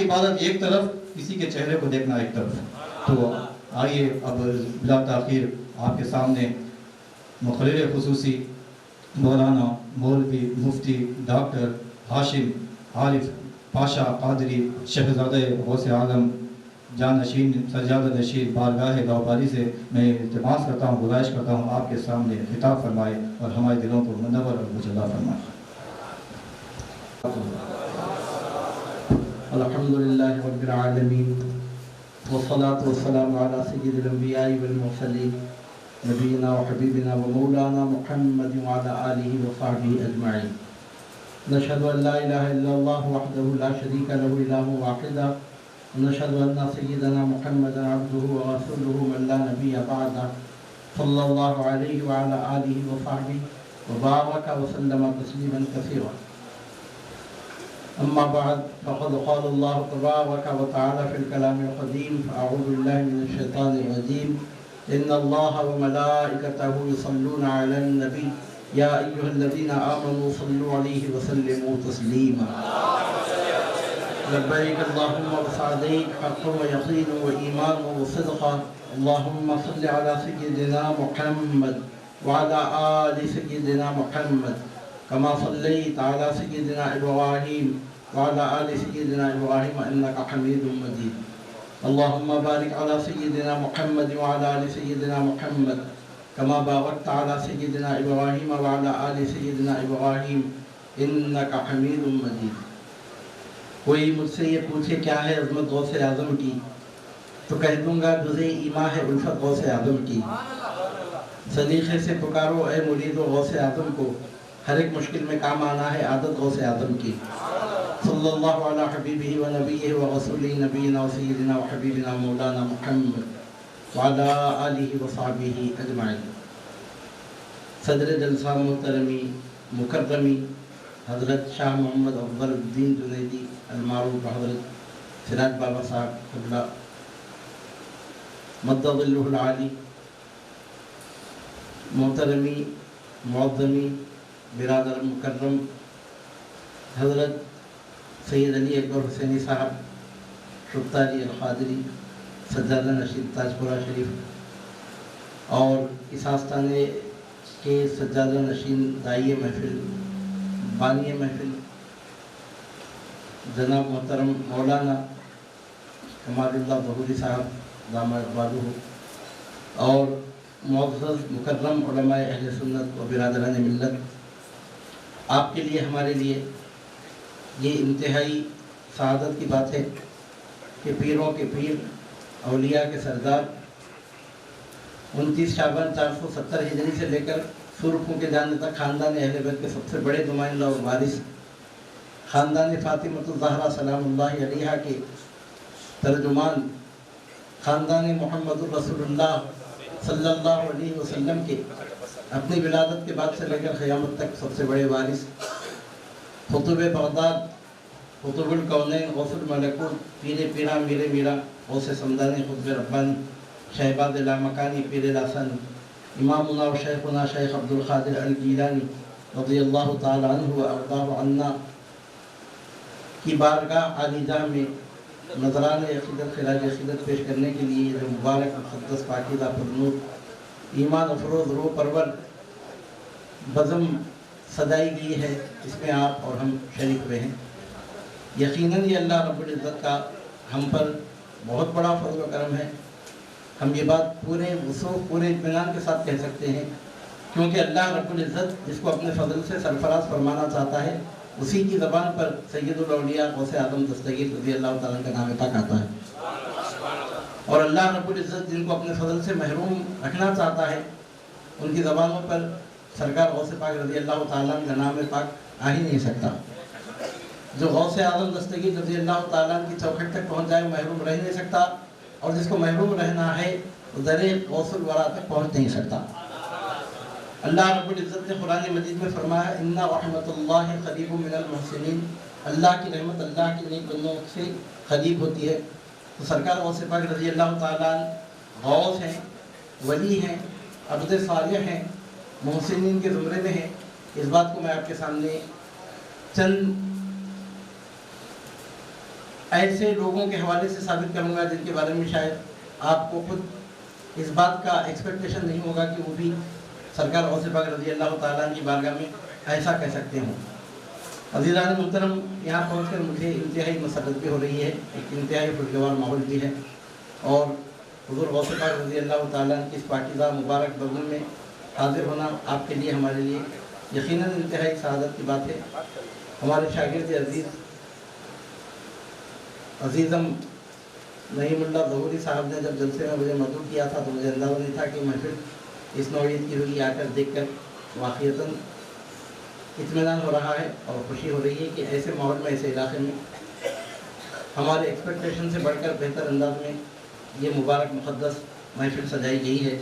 عبادت ایک طرف، کسی کے چہرے کو دیکھنا ایک طرف. تو آئیے اب بلا تاخیر آپ کے سامنے مقرر خصوصی مولانا مولوی مفتی ڈاکٹر ہاشم عارف پاشا قادری شہزادہ غوث عالم جانشین سجادہ نشین بارگاہ لاؤباری سے میں التماس کرتا ہوں، گزارش کرتا ہوں آپ کے سامنے خطاب فرمائے اور ہمارے دلوں کو منور اور مجلا فرمائے. الحمدللہ رب العالمین والصلاة والسلام علی سید الانبیاء والمرسلین نبینا و حبیبنا و مولانا محمد وعلی آلہ وصحبہ اجمعین. نشہد ان لا الہ الا اللہ وحدہ لا شریک لہ الہ واحدہ ونشہد ان سیدنا محمد عبدہ ورسولہ من لا نبی بعدہ صلی اللہ علیہ وعلی آلہ وصحبہ وبارک وسلم تسلیما کثیرا. أما بعد فقد قال الله تبارك وتعالى في الكلام القديم فأعوذ بالله من الشيطان الرجيم إن الله وملائكته يصلون على النبي يا أيها الذين آمنوا صلوا عليه وسلموا تسليما. لبيك اللهم وسعديك حق ويقين وإيمان وصدق. اللهم صل على سيدنا محمد وعلى آل سيدنا محمد كما صليت على سيدنا إبراهيم وعلى آل سيدنا إبراهيم إنك حميد مجيد. اللهم بارك على سيدنا محمد وعلى آل سيدنا محمد كما باركت على سيدنا إبراهيم وعلى آل سيدنا إبراهيم إنك حميد مجيد. کوئی مجھ سے یہ پوچھے کیا ہے عظمت غوث اعظم کی تو کہہ دوں گا جزء ایما ہے الفت غوث اعظم کی. سلیقے سے پکارو اے مرید و غوث اعظم کو، ہر ایک مشکل میں کام آنا ہے عادت غوث اعظم کی. صلی اللہ علی حبیبہ و نبیہ و رسولہ نبینا و سیدنا و حبیبنا مولانا محمد وعلی آلہ و صحبہ اجمعین. صدر جلسہ محترمی مکرمی حضرت شاہ محمد افضل الدین جنیدی المعروف حضرت سراج بابا صاحب قبلہ مد ظلہ العالی، محترمی معظمی برادر مکرم حضرت سید علی اکبر حسینی صاحب شفتہ علی القادری سجادہ نشین تاجپورہ شریف، اور اس آستانے کے سجادہ نشین دائی محفل بانی محفل جناب محترم مولانا کمال اللہ ظہوری صاحب دامہ اقبالہ، اور معزز مکرم علماء اہل سنت و برادران ملت. آپ کے لیے ہمارے لیے یہ انتہائی سعادت کی بات ہے کہ پیروں کے پیر اولیاء کے سردار 29 شعبان 470 ہجری سے لے کر سرخوں کے جانے تک خاندان اہل بیت کے سب سے بڑے نمائندہ اور وارث خاندان فاطمۃ الزہرا سلام اللہ علیہا کے ترجمان خاندان محمد الرسول اللہ صلی اللہ علیہ وسلم کے اپنی ولادت کے بعد سے لے کر قیامت تک سب سے بڑے وارث قطب بغداد قطب الکونین غوث الملکوت پیر پیرا میر میرا غوث سمدانی قطب ربانی شہباز لامکانی پیر لاسانی امامنا و شیخنا شیخ عبد القادر الجیلانی رضی اللہ تعالی عنہ و ارضاہ عنا کی بارگاہ عالی جاہ میں نظران عقیدت خراج عقیدت پیش کرنے کے لیے جو مبارک مقدس پاکیزہ پرنور ایمان افروز روح پرور بزم سجائی گئی ہے، اس میں آپ اور ہم شریک ہوئے ہیں. یقیناً یہ اللہ رب العزت کا ہم پر بہت بڑا فضل و کرم ہے. ہم یہ بات پورے وسوخ پورے اطمینان کے ساتھ کہہ سکتے ہیں کیونکہ اللہ رب العزت جس کو اپنے فضل سے سرفراز فرمانا چاہتا ہے اسی کی زبان پر سید الاولیاء غوث اعظم دستگیر رضی اللہ تعالیٰ کا نام پاک آتا ہے. اور اللہ رب العزت جن کو اپنے فضل سے محروم رکھنا چاہتا ہے ان کی زبانوں پر سرکار غوث پاک رضی اللہ تعالیٰ کا نام پاک آ ہی نہیں سکتا. جو غوث اعظم دستگیر رضی اللہ تعالیٰ کی چوکھٹ تک پہنچ جائے محروم رہ نہیں سکتا، اور جس کو محروم رہنا ہے وہ در غوث الورا تک پہنچ نہیں سکتا. اللہ رب العزت نے قرآن مجید میں فرمایا اِنَّ رحمت اللہ قریب من المحسنین، اللہ کی رحمت اللہ کے نیک بندوں سے قریب ہوتی ہے. تو سرکار غوث پاک رضی اللہ تعالیٰ غوث ہیں، ولی ہیں، عبد صالح ہیں، محسنین کے زمرے میں ہیں. اس بات کو میں آپ کے سامنے چند ایسے لوگوں کے حوالے سے ثابت کروں گا جن کے بارے میں شاید آپ کو خود اس بات کا ایکسپیکٹیشن نہیں ہوگا کہ وہ بھی سرکار غوث پاک رضی اللہ تعالیٰ عنہ کی بارگاہ میں ایسا کہہ سکتے ہوں۔ عزیزان محترم، یہاں پہنچ کر مجھے انتہائی مسرت بھی ہو رہی ہے، ایک انتہائی خوشگوار ماحول بھی ہے، اور حضور غوث پاک رضی اللہ تعالیٰ عنہ کی اس پاکیزہ مبارک بزم میں حاضر ہونا آپ کے لیے ہمارے لیے یقیناً انتہائی سعادت کی بات ہے۔ ہمارے شاگرد عزیزم نعیم اللہ ظہوری صاحب نے جب جلسے میں مجھے مدعو کیا تھا تو مجھے اندازہ نہیں تھا کہ محفل اس نوعیت کی ہوگی۔ آ کر دیکھ کر واقعتاً اطمینان ہو رہا ہے اور خوشی ہو رہی ہے کہ ایسے ماحول میں، ایسے علاقے میں ہمارے ایکسپیکٹیشن سے بڑھ کر بہتر انداز میں یہ مبارک مقدس محفل سجائی گئی ہے۔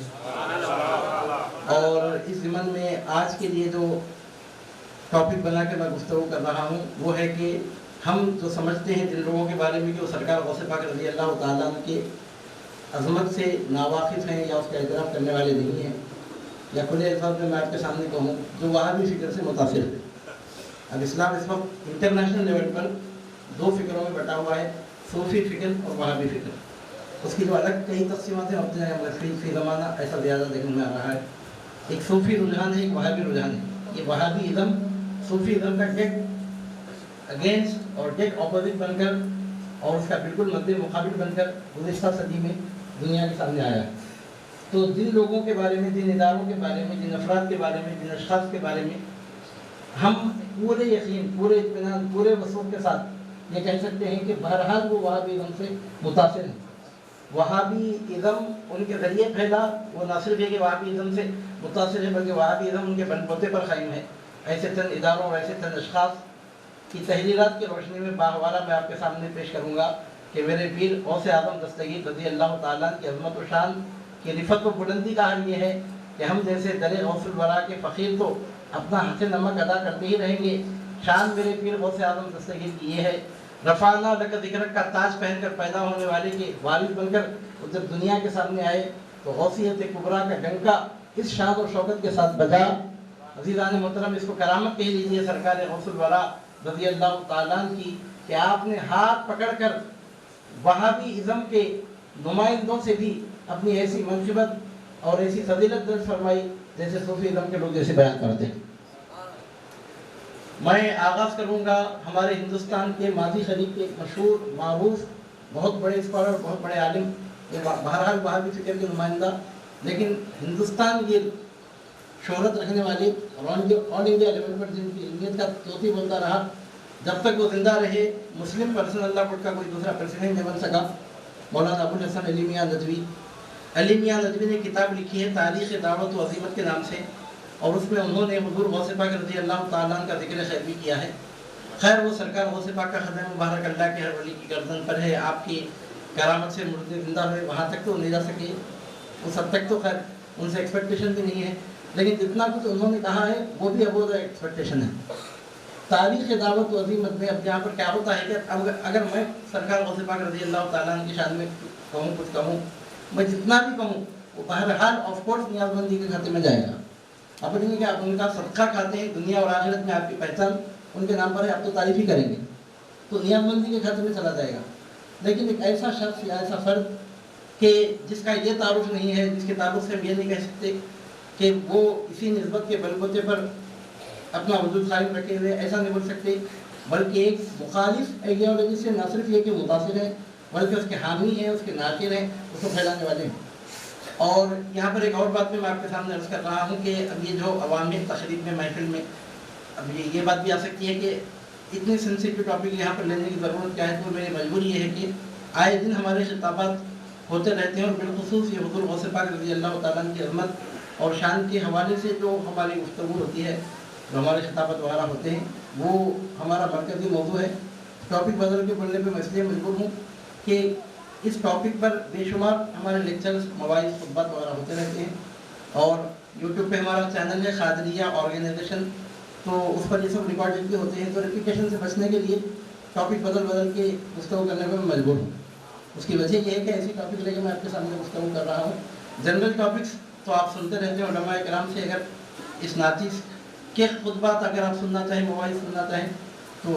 اور اس ضمن میں آج کے لیے جو ٹاپک بنا کے میں گفتگو کر رہا ہوں وہ ہے کہ ہم جو سمجھتے ہیں جن لوگوں کے بارے میں کہ وہ سرکار غوث پاک رضی اللہ تعالیٰ عنہ کے عظمت سے ناواقف ہیں یا اس کا اعتراف کرنے والے نہیں ہیں، یا کھلے الفاظ میں آپ کے سامنے کہوں جو وہابی فکر سے متاثر ہے۔ اب اسلام اس وقت انٹرنیشنل لیول پر دو فکروں میں بٹا ہوا ہے، صوفی فکر اور وہابی فکر۔ اس کی جو الگ کئی تقسیمات ہیں ہوتے ہیں فی زمانہ ایسا زیادہ دیکھنے میں آ رہا ہے۔ ایک صوفی رجحان ہے، ایک وہابی رجحان ہے۔ یہ وہابی ازم صوفی ازم کا ڈیٹ اگینسٹ اور ڈیٹ اپوزٹ بن کر اور اس کا بالکل مد مقابل بن کر گزشتہ صدی میں دنیا کے سامنے آیا ہے۔ تو جن لوگوں کے بارے میں، جن اداروں کے بارے میں، جن افراد کے بارے میں، جن اشخاص کے بارے میں ہم پورے یقین، پورے اطمینان، پورے وثوق کے ساتھ یہ کہہ سکتے ہیں کہ بہرحال وہ وہابی ازم سے متاثر ہیں۔ وہابی ازم ان کے ذریعے پھیلا، وہ نہ صرف یہ کہ وہابی ازم سے متاثر ہے بلکہ وہابی ازم ان کے بن پوتے پر قائم ہے۔ ایسے چند اداروں اور ایسے چند اشخاص کی تحریرات کی روشنی میں باحوالہ میں آپ کے سامنے پیش کروں گا کہ میرے پیر غوث اعظم دستگیر رضی اللہ تعالیٰ کی عظمت و شان کی رفت و بلندی کا حال یہ ہے کہ ہم جیسے در غوث الورا کے فقیر تو اپنا حق نمک ادا کرتے ہی رہیں گے۔ شان میرے پیر غوث اعظم دستگیر کی یہ ہے، رفعنا لک ذکرک کا تاج پہن کر پیدا ہونے والے کے وارث بن کر جب دنیا کے سامنے آئے تو غوثیت کبریٰ کا ڈنکا اس شان و شوکت کے ساتھ بجا۔ عزیزان محترم، اس کو کرامت کہہ لیجیے سرکار غوث الورا رضی اللہ تعالیٰ کی کہ آپ نے ہاتھ پکڑ کر وہابی ازم کے نمائندوں سے بھی اپنی ایسی منقبت اور ایسی فضیلت درج فرمائی جیسے صوفی ازم کے لوگ جیسے بیان کرتے ہیں۔ میں آغاز کروں گا ہمارے ہندوستان کے ماضی قریب کے ایک مشہور، معروف، بہت بڑے اسکالر، بہت بڑے عالم، بہرحال وہابی فکر کے نمائندہ، لیکن ہندوستان یہ شہرت رکھنے والے آل انڈیا لیول پر جن کی علمیت کا توتی بولتا رہا، جب تک وہ زندہ رہے مسلم پرسن اللہ بٹ کا کوئی دوسرا پریسیڈنٹ نہیں بن سکا، مولانا ابو الحسن علی میاں ندوی۔ علی میاں ندوی نے کتاب لکھی ہے تاریخ دعوت و عزیمت کے نام سے، اور اس میں انہوں نے حضور غوث پاک رضی اللہ تعالیٰ عنہ کا ذکر خیر بھی کیا ہے۔ خیر وہ سرکار غوث پاک کا خدمہ مبارک اللہ کے ہر ولی کی گردن پر ہے، آپ کی کرامت سے مردے زندہ ہوئے وہاں تک تو نہیں جا سکے، اس حد تک تو خیر ان سے ایکسپیکٹیشن بھی نہیں ہے، لیکن جتنا کچھ انہوں نے کہا ہے وہ بھی ابو ایکسپیکٹیشن ہے۔ تاریخ دعوت و عظیمت میں اب یہاں پر کیا ہوتا ہے کہ اگر میں سرکار غوث پاک رضی اللہ تعالیٰ عنہ کی شان میں کچھ کہوں، میں جتنا بھی کہوں وہ بہرحال آف کورس نیاز مندی کے کھاتے میں جائے گا۔ آپ کہیں گے کہ آپ ان کا صدقہ کھاتے ہیں، دنیا اور آخرت میں آپ کی پہچان ان کے نام پر ہے، آپ تو تعریف ہی کریں گے، تو نیاز مندی کے کھاتے میں چلا جائے گا۔ لیکن ایک ایسا شخص یا ایسا فرد کہ جس کا یہ تعارف نہیں ہے، جس کے تعارف سے ہم یہ نہیں کہہ سکتے کہ وہ اسی نسبت کے بلبوتے پر اپنا وجود قائم رکھے ہوئے، ایسا نہیں بول سکتے، بلکہ ایک مخالف ایڈیالوجی سے نہ صرف یہ کہ متاثر ہے بلکہ اس کے حامی ہیں، اس کے ناصر ہیں، اس کو پھیلانے والے ہیں۔ اور یہاں پر ایک اور بات میں آپ کے سامنے عرض کر رہا ہوں کہ اب یہ جو عوامی تقریب میں محفل میں اب یہ بات بھی آ سکتی ہے کہ اتنے سینسیٹیو ٹاپک یہاں پر لینے کی ضرورت کیا ہے، تو میری مجبوری یہ ہے کہ آئے دن ہمارے خطابات ہوتے رہتے ہیں، اور بالخصوص یہ حضور غوث پاک رضی اللہ تعالیٰ کی عظمت اور شان کے حوالے سے جو ہماری گفتگو ہوتی ہے، جو ہمارے خطابت وغیرہ ہوتے ہیں، وہ ہمارا مرکزی موضوع ہے۔ ٹاپک بدل کے بولنے پہ میں اس لیے مجبور ہوں کہ اس ٹاپک پر بے شمار ہمارے لیکچرز، مواعظ، خطبات وغیرہ ہوتے رہتے ہیں، اور یوٹیوب پہ ہمارا چینل ہے قادریہ آرگنائزیشن، تو اس پر یہ سب ریکارڈنگ بھی ہوتے ہیں، تو ریپیٹیشن سے بچنے کے لیے ٹاپک بدل کے گفتگو کرنے میں مجبور ہوں۔ اس کی وجہ یہ ہے کہ ایسی ٹاپک لے کے میں آپ کے سامنے گفتگو کر رہا ہوں۔ جنرل ٹاپکس تو آپ سنتے رہتے ہیں علماء کرام سے، اگر اس ناچیز کے خطبات اگر آپ سننا چاہیں، مواعظ سننا چاہیں، تو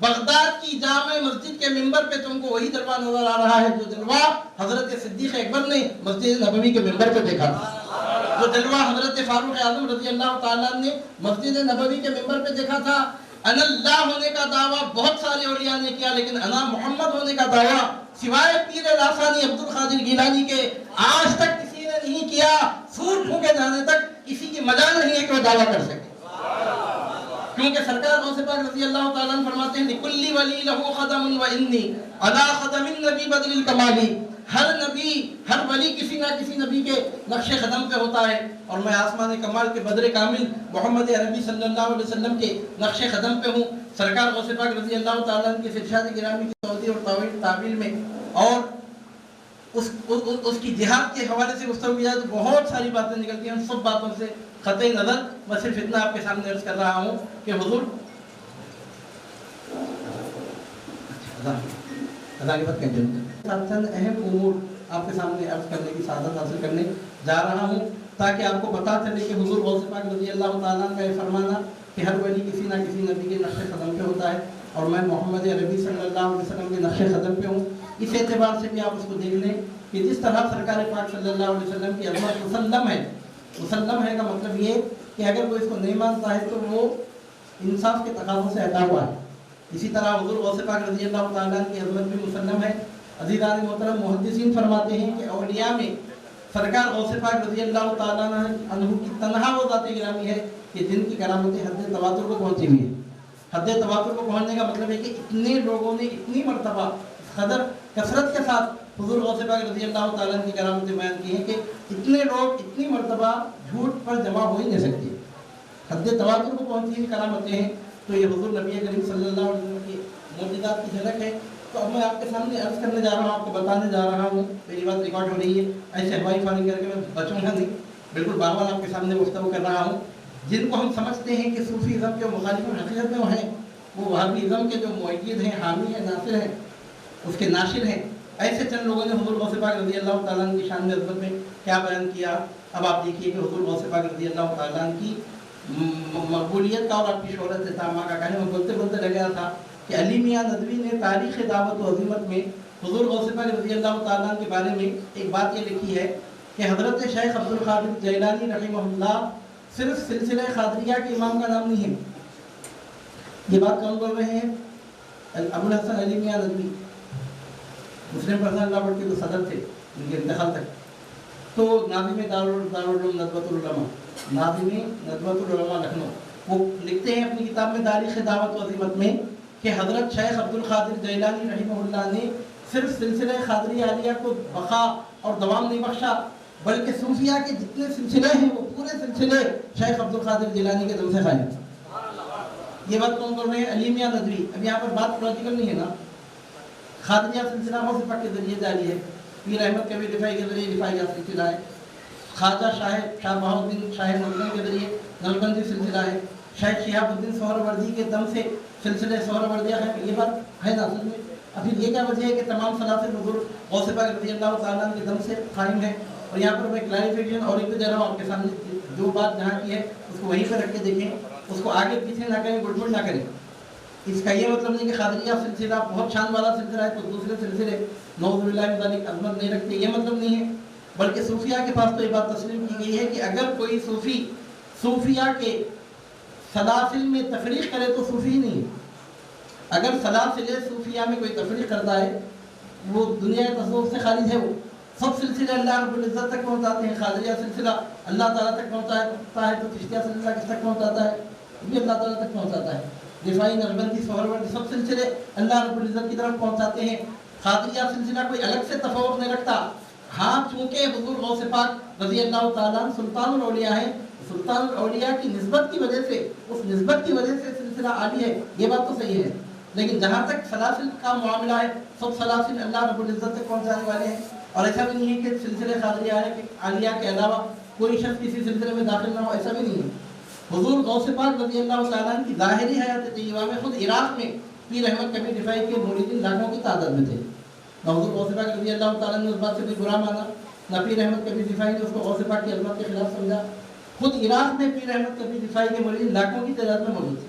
بغداد کی جامع مسجد کے ممبر پہ تم کو وہی جلوہ نظر آ رہا ہے جو جلوہ حضرت صدیق اکبر نے مسجد نبوی کے ممبر پہ دیکھا تھا، جو جلوہ حضرت فاروق اعظم رضی اللہ تعالیٰ نے مسجد نبوی کے ممبر پہ دیکھا تھا۔ انا اللہ ہونے کا دعویٰ بہت سارے اولیاء نے کیا، لیکن انا محمد ہونے کا دعویٰ سوائے پیر لاسانی عبد القادر گیلانی کے آج تک کسی نے نہیں کیا۔ سور پھونکے جانے تک کسی کی مجال نہیں ہے کہ وہ دعویٰ کر سکے، کیونکہ سرکار غوث پاک رضی اللہ تعالیٰ عنہ فرماتے ہیں لِكُلِّ وَلِي لَهُ خَدَمٌ وَإِنِّي عَلَىٰ خَدَمِ النَّبِي بَدْرِ الْكَمَالِ، ہر نبی ہر ولی کسی نہ کسی نبی کے نقش قدم پہ ہوتا ہے، اور میں آسمان کمال کے بدر کامل محمد عربی صلی اللہ علیہ وسلم کے نقش قدم پہ ہوں۔ سرکار غوث پاک رضی اللہ تعالیٰ عنہ کے ارشاد گرامی کی توضیح اور تعویل میں اور اس کی جہاد کے حوالے سے گفتگو کیا تو بہت ساری باتیں نکلتی ہیں۔ ان سب باتوں سے قطع نظر میں صرف اتنا آپ کے سامنے عرض کر رہا ہوں کہ حضور ادا کے بعد چند اہم امور آپ کے سامنے عرض کرنے کی سعادت حاصل کرنے جا رہا ہوں، تاکہ آپ کو پتہ چلے کہ حضور غوث پاک رضی اللہ تعالیٰ کا یہ فرمانا کہ ہر ولی کسی نہ کسی نبی کے نقش قدم پہ ہوتا ہے، اور میں محمد عربی صلی اللہ علیہ وسلم کے نقش قدم پہ ہوں۔ اس اعتبار سے بھی آپ اس کو دیکھ لیں کہ جس طرح سرکار پاک صلی اللہ علیہ وسلم کی عظمت مسلم ہے، مسلم ہے کا مطلب یہ کہ اگر کوئی اس کو نہیں مانتا ہے تو وہ انصاف کے تقاضوں سے ہٹا ہوا ہے۔ اسی طرح حضور غوث پاک رضی اللہ تعالیٰ کی عظمت بھی مسلم ہے۔ عزیزان محترم، محدثین فرماتے ہیں کہ اولیاء میں سرکار غوث پاک رضی اللہ تعالیٰ عنہ کی تنہا وہ ذات گرامی ہے کہ جن کی کرامتیں حد تواتر کو پہنچی ہوئی ہے۔ حد تواتر کو پہنچنے کا مطلب ہے کہ اتنے لوگوں نے اتنی مرتبہ قدر کثرت کے ساتھ حضور غوث پاک رضی اللہ تعالیٰ کی کرامتیں بیان کی ہیں کہ اتنے لوگ اتنی مرتبہ جھوٹ پر جمع ہو ہی نہیں سکتے، حد تواتر کو پہنچی ہوئی کرامتیں ہیں۔ تو یہ حضور نبی کریم صلی اللہ علیہ وسلم کی معجزات کی جھلک ہے۔ تو اب میں آپ کے سامنے عرض کرنے جا رہا ہوں، آپ کو بتانے جا رہا ہوں، میری بات ریکارڈ ہو رہی ہے، ایسے ہوائی فائرنگ کر کے میں بچوں گا نہیں، بالکل باول آپ کے سامنے گفتگو کر رہا ہوں۔ جن کو ہم سمجھتے ہیں کہ صوفی ازم کے مخالف حقیقت میں وہ ہیں، وہ وہابی ازم کے جو مؤید ہیں، حامی ہیں، ناصر ہیں، اس کے ناشر ہیں، ایسے چند لوگوں نے حضور غوث پاک رضی اللہ تعالیٰ عنہ کی شان میں عظمت میں کیا بیان کیا۔ اب آپ دیکھیے کہ حضور غوث پاک رضی اللہ تعالیٰ عنہ کی مقبولیت کا اور آپ کی شہرت تامہ کا کہنے میں بولتے بولتے لگ گیا تھا کہ علی میاں ندوی نے تاریخ دعوت و عظمت میں حضور غوث پاک رضی اللہ تعالیٰ عنہ کے بارے میں ایک بات یہ لکھی ہے کہ حضرت شیخ عبد القادر جیلانی رحمہ اللہ صرف سلسلہ قادریہ کے امام کا نام نہیں ہے۔ یہ بات کون بول رہے ہیں؟ ابو الحسن علی میاں ندوی، مسلم پرسنل لا بورڈ کے جو صدر تھے ان کے انتقال تک، تو ناظم دارالعلوم ندوۃ العلماء، ناظم ندوۃ العلماء لکھنؤ، وہ لکھتے ہیں اپنی کتاب میں تاریخ دعوت و عظمت میں کہ حضرت شیخ عبد القادر جیلانی رحمہ اللہ نے صرف سلسلہ قادریہ عالیہ کو بقا اور دوام نہیں بخشا، بلکہ صوفیہ کے جتنے سلسلے ہیں وہ پورے سلسلے شیخ عبد القادر جیلانی کے دم سے قائم۔ یہ بات کون بول رہے ہیں؟ علی میاں ندوی۔ اب یہاں پر بات لوجیکل نہیں ہے نا، قادریہ سلسلہ غوث پاک کے ذریعے جاری ہے، پیر احمد کبیر رفاعی کے ذریعے رفاعیہ سلسلہ ہے، خواجہ شاہ بہاؤالدین شاہ نلگن کے ذریعے نلگندی سلسلہ ہے، شیخ شہاب الدین سہروردی کے دم سے سلسلہ سہروردیہ ہے۔ یہ بات ہے نا اصل میں؟ اب یہ کیا وجہ ہے کہ تمام سلاسل حضور غوث پاک رضی اللہ تعالیٰ کے دم سے قائم ہے؟ اور یہاں پر میں کلیریفیکیشن اور ایک دے رہا ہوں آپ کے سامنے، جو بات جہاں کی ہے اس کو وہیں پہ رکھ کے دیکھیں، اس کو آگے پیچھے نہ کریں، گڑبڑ نہ کریں۔ اس کا یہ مطلب نہیں کہ قادریہ سلسلہ بہت شان والا سلسلہ ہے تو دوسرے سلسلے نعوذ باللہ من ذالک عظمت نہیں رکھتے، یہ مطلب نہیں ہے، بلکہ صوفیہ کے پاس تو یہ بات تسلیم کی گئی ہے کہ اگر کوئی صوفی صوفیہ کے سلاسل میں تفریق کرے تو صوفی ہی نہیں ہے۔ اگر سلاسل صوفیہ میں کوئی تفریق کرتا ہے وہ دنیا تصوف سے خارج ہے۔ وہ سب سلسلے اللہ رب العزت تک پہنچاتے ہیں، قادریہ سلسلہ اللہ تعالیٰ تک پہنچاتا ہے تو چشتیہ سلسلہ کس تک پہنچاتا ہے؟ بھی اللہ تعالیٰ تک پہنچاتا ہے۔ رفاعی، نقشبندی، سہروردی سب سلسلے اللہ رب العزت کی طرف پہنچاتے ہیں۔ قادریہ سلسلہ کوئی الگ سے تفوق نہیں رکھتا۔ ہاں چونکہ حضور غوث پاک رضی اللہ تعالیٰ سلطان الاولیاء ہیں، سلطان الاولیاء کی نسبت کی وجہ سے، اس نسبت کی وجہ سے سلسلہ عالی ہے، یہ بات تو صحیح ہے، لیکن جہاں تک سلاسل کا معاملہ ہے سب سلاسل اللہ رب العزت تک پہنچانے والے ہیں۔ اور ایسا بھی نہیں ہے کہ سلسلے قادریہ عالیہ کے علاوہ کوئی شخص کسی سلسلے میں داخل نہ ہو، ایسا بھی نہیں ہے۔ حضور غوث پاک رضی اللہ تعالیٰ کی ظاہری حیات طیبہ میں خود عراق میں پیر احمد کبیر رفاعی کے مریدین لاکھوں کی تعداد میں تھے۔ نہ حضور غوث پاک رضی اللہ تعالیٰ نے اس بات سے کوئی برا مانا، نہ پیر احمد کبیر رفاعی نے اس کو غوث پاک کی عظمت کے خلاف سمجھا۔ خود عراق میں پیر احمد کبیر رفاعی کے مریدین لاکھوں کی تعداد میں موجود تھے۔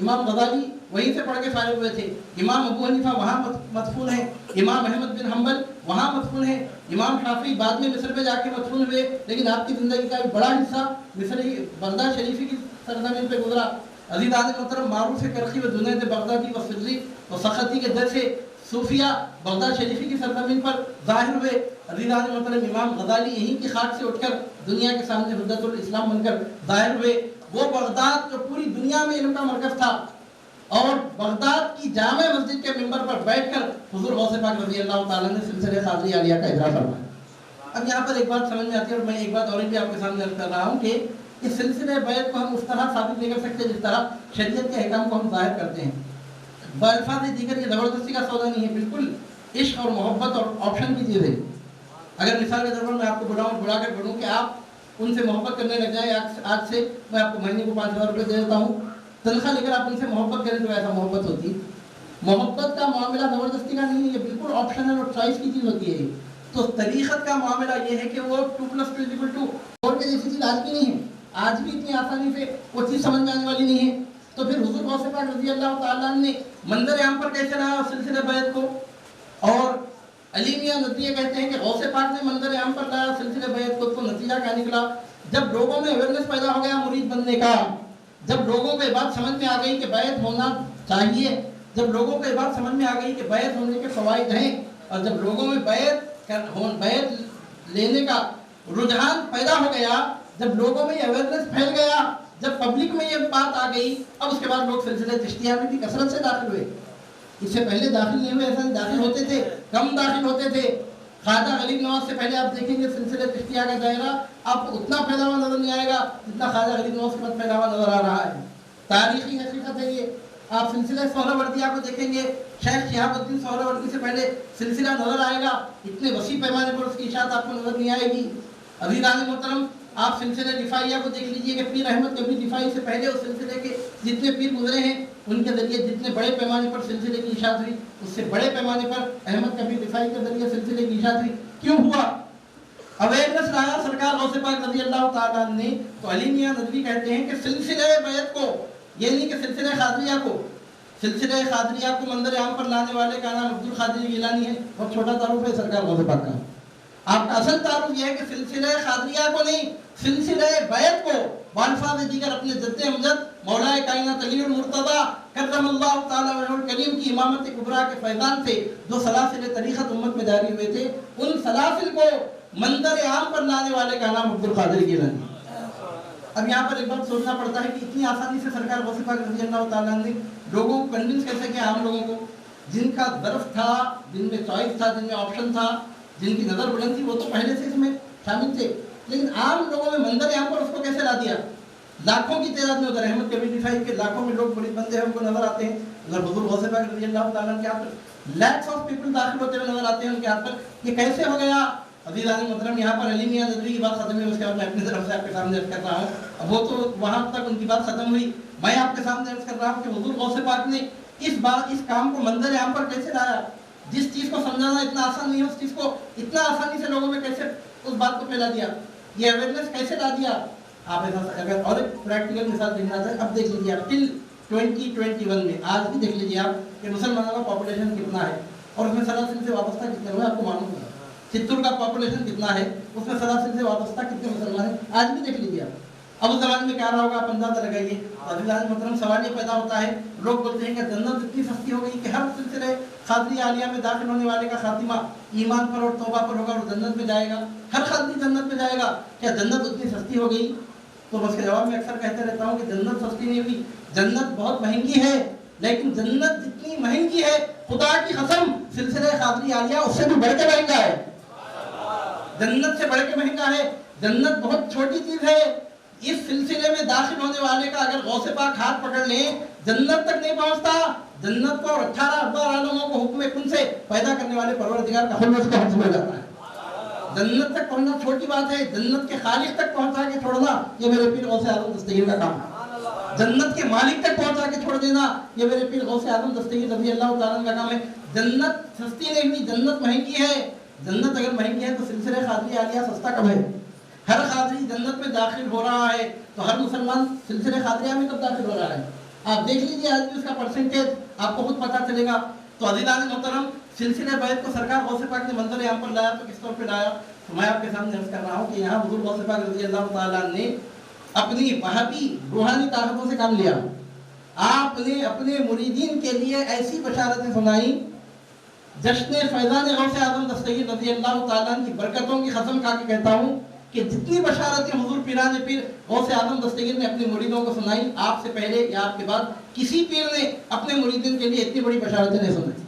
امام غزالی وہیں سے پڑھ کے فارغ ہوئے تھے. امام ابو حنیفہ وہاں مدفون ہیں. امام احمد بن حنبل وہاں مدفون ہیں. امام شافعی بعد میں مصر میں جا کے مدفون ہوئے، لیکن آپ کی زندگی کا ایک بڑا حصہ مصر بغداد شریفی کی سرزمین پہ گزرا. عزیزان محترم، معروف کرخی و جنید بغدادی و فضلی و سختی کے در سے صوفیہ بغداد شریفی کی سرزمین پر ظاہر ہوئے. عزیزان محترم، امام غزالی یہیں کی خاک سے اٹھ کر دنیا کے سامنے حجت الاسلام بن کر ظاہر ہوئے. وہ بغداد جو پوری دنیا میں علم کا مرکز تھا، اور بغداد کی جامع مسجد کے ممبر پر بیٹھ کر حضور غوث پاک رضی اللہ تعالیٰ نے سلسلہ قادری عالیہ کا اجرا فرمایا. اب یہاں پر ایک بات سمجھ میں آتی ہے، اور میں ایک بات اور بھی آپ کے سامنے عرض کر رہا ہوں کہ اس سلسلہ بیعت کو ہم اس طرح ثابت نہیں کر سکتے جس طرح شریعت کے احکام کو ہم ظاہر کرتے ہیں. بالفاظ دیگر یہ زبردستی کا سودا نہیں ہے، بالکل عشق اور محبت اور آپشن کی چیز ہے. اگر مثال کے طور پر میں آپ کو بلا کر بڑھوں کہ آپ ان سے محبت کرنے لگ جائیں، آج سے میں آپ کو مہینے کو 5,000 روپے دے دیتا ہوں، تنخواہ لے کر آپ ان سے محبت کریں تو ایسا محبت ہوتی. محبت کا معاملہ زبردستی کا نہیں ہے، یہ بالکل آپشنل اور چوائس کی چیز ہوتی ہے. تو طریقت کا معاملہ یہ ہے کہ وہ 2+2=2 اور کے جیسی چیز آج بھی نہیں ہے. آج بھی اتنی آسانی سے وہ چیز سمجھ میں آنے والی نہیں ہے. تو پھر حضور غوث پاک رضی اللہ تعالیٰ نے منظر عام پر کیسے لایا سلسلہ بیعت کو؟ اور علی میاں ندوی کہتے ہیں کہ غوث پاک نے منظر عام پر لایا سلسلہ بیعت کو، تو نتیجہ کیا نکلا؟ جب لوگوں میں اویئرنیس پیدا ہو گیا مرید بننے کا، جب لوگوں کو یہ بات سمجھ میں آ گئی کہ بیعت ہونا چاہیے، جب لوگوں کو یہ بات سمجھ میں آ گئی کہ بیعت ہونے کے فوائد ہیں، اور جب لوگوں میں بیعت لینے کا رجحان پیدا ہو گیا، جب لوگوں میں یہ اویئرنیس پھیل گیا، جب پبلک میں یہ بات آ گئی، اب اس کے بعد لوگ سلسلہ چشتیہ میں بھی کثرت سے داخل ہوئے. اس سے پہلے داخل نہیں ہوئے، ایسا داخل ہوتے تھے، کم داخل ہوتے تھے. خواجہ غریب نواز سے پہلے آپ دیکھیں گے سلسلہ چشتیہ کا دائرہ آپ کو اتنا پھیلا ہوا نظر نہیں آئے گا جتنا خواجہ غریب نواز کے بعد پھیلا ہوا نظر آ رہا ہے. تاریخی حقیقت ہے یہ. آپ سلسلہ سہروردیہ کو دیکھیں گے، شیخ شہاب الدین سہروردی سے پہلے سلسلہ نظر آئے گا، اتنے وسیع پیمانے پر اس کی اشاعت آپ کو نظر نہیں آئے گی. عزیزان محترم، آپ سلسلہ رفاعیہ کو دیکھ لیجئے کہ پیر احمد کبھی رفاعی سے پہلے اس سلسلے کے جتنے پیر گزرے ہیں ان کے ذریعے جتنے بڑے پیمانے پر سلسلے کی اشاعت ہوئی، اس سے بڑے پیمانے پر احمد کبھی رفاعی کے ذریعے سلسلے کی اشاعت ہوئی. کیوں ہوا؟ اویئرنیس لایا سرکار غوث پاک رضی اللہ تعالیٰ نے. تو علی میاں ندوی کہتے ہیں کہ سلسلہ بیعت کو، یہ نہیں کہ سلسلہ قادریہ کو، سلسلہ قادریہ کو منظر عام پر لانے والے کا نام عبد القادر گیلانی ہے، اور چھوٹا تعارف ہے سرکار غوث پاک کا. آپ کا اصل تعارف یہ ہے کہ سلسلہ قادریہ کو نہیں، سلسلہ بیعت کو بالفاظ دیگر اپنے جد امجد مولا کائنات علی المرتضی کرم اللہ تعالی وجہہ الکریم کی امامت کبریٰ کے فیضان سے جو سلاسل طریقت امت میں جاری ہوئے تھے، ان سلاسل کو منظر عام پر لانے والے کا نام عبد القادر گیلانی. اب یہاں پر ایک بات سوچنا پڑتا ہے کہ اتنی آسانی سے سرکار غوث پاک رضی اللہ تعالیٰ نے لوگوں کو کنونس کیسے کیا؟ عام لوگوں کو جن کا ظرف تھا، جن میں چوائس تھا، جن میں آپشن تھا، جن کی نظر بلند تھی، وہ تو پہلے سے اس میں شامل تھے، لیکن عام لوگوں میں منظر عام پر اس کو کیسے لا دیا؟ لاکھوں کی تعداد میں ادھر احمد کبیر رفاعی کے لاکھوں میں لوگ مرید بنتے ہیں، ان کو نظر آتے ہیں. اگر حضور غوث پاک رضی اللہ تعالیٰ کے ہاتھ پر لیکس آف پیپل داخل ہوتے ہوئے نظر آتے ہیں ان کے ہاتھ پر، یہ کیسے ہو گیا؟ عزیزان محترم، یہاں پر علی میاں ندوی کی بات ختم ہوئی، اس کے بعد میں اپنی طرف سے آپ کے سامنے عرض کر رہا ہوں. اب وہ تو وہاں تک ان کی بات ختم ہوئی، میں آپ کے سامنے عرض کر رہا ہوں کہ حضور غوث پاک نے اس کام کو منظر عام پر کیسے لایا؟ جس چیز کو سمجھانا اتنا آسان نہیں ہے، اس چیز کو اتنا آسانی سے لوگوں میں کیسے اس بات کو پھیلا دیا، یہ اویئرنیس کیسے لا دیا؟ آپ ایسا اگر اور ایک پریکٹیکل مثال دیکھنا چاہیں، اب دیکھ لیجیے آپ ٹل 2021 میں آج بھی دیکھ لیجیے آپ کہ مسلمانوں کا پاپولیشن کتنا ہے، اور اس میں سلاسل سے وابستہ کتنے ہوئے آپ کو معلوم ہوگا. چتور کا پاپولیشن کتنا ہے، اس میں سلاسل سے وابستہ کتنے مسلمان ہیں، آج بھی دیکھ لیجیے آپ. اب اس زمانے میں کیا رہا ہوگا آپ اندازہ لگائیے. عزیزان محترم، سوال یہ پیدا ہوتا ہے، لوگ بولتے ہیں کہ جنت اتنی سستی ہو گئی کہ ہر سلسلے قادری عالیہ میں داخل ہونے والے کا خاتمہ ایمان پر اور توبہ پر ہوگا اور جنت میں جائے گا، ہر قادری جنت میں جائے گا. کیا جنت اتنی سستی ہو گئی؟ تو بس کے جواب میں اکثر کہتے رہتا ہوں کہ جنت سستی نہیں ہوئی، جنت بہت مہنگی ہے، لیکن جنت جتنی مہنگی ہے خدا کی قسم سلسلہ قادری عالیہ اس سے بھی بڑھ کے مہنگا ہے، جنت سے بڑھ کے مہنگا ہے. جنت بہت چھوٹی چیز ہے، اس سلسلے میں داخل ہونے والے کا اگر غوث پاک ہاتھ پکڑ لیں جنت تک نہیں پہنچتا. جنت کو 18 اربع عالموں کو حکم کن سے پیدا کرنے والے پروردگار کا خلوت کا حکم ہو جاتا ہے. جنت تک پہنچنا چھوٹی بات ہے، جنت کے خالق تک پہنچا کے چھوڑنا یہ میرے پیر غوث اعظم دستگیر کا کام ہے. جنت کے مالک تک پہنچا کے چھوڑ دینا یہ میرے پیر غوث اعظم دستگیر رضی اللہ تعالیٰ کا کام ہے. جنت سستی نہیں ہوئی، جنت مہنگی ہے. جنت اگر مہنگی ہے تو سلسلہ قادری عالیہ سستا کب ہے؟ ہر قادری جنت میں داخل ہو رہا ہے تو ہر مسلمان سلسلہ قادریہ میں کب داخل ہو رہا ہے؟ آپ دیکھ لیجیے آج بھی اس کا پرسنٹیج آپ کو خود پتہ چلے گا۔ تو عزیزان محترم، سلسلہ بیعت کو سرکار غوث پاک نے منظر عام پر لایا تو کس طور پہ لایا؟ تو میں آپ کے سامنے عرض کر رہا ہوں کہ یہاں حضور غوث پاک رضی اللہ تعالیٰ نے اپنی وہابی روحانی طاقتوں سے کام لیا۔ آپ نے اپنے مریدین کے لیے ایسی بشارتیں سنائیں، جشن فیضان غوث اعظم دستگیر رضی اللہ تعالیٰ کی برکتوں کی قسم کھا کے کہتا ہوں کہ جتنی بشارتیں حضور پیران پیر غوث اعظم دستگیر نے اپنے مریدوں کو سنائی، آپ سے پہلے یا آپ کے بعد کسی پیر نے اپنے مریدین کے لیے اتنی بڑی بشارتیں نہیں سنائی۔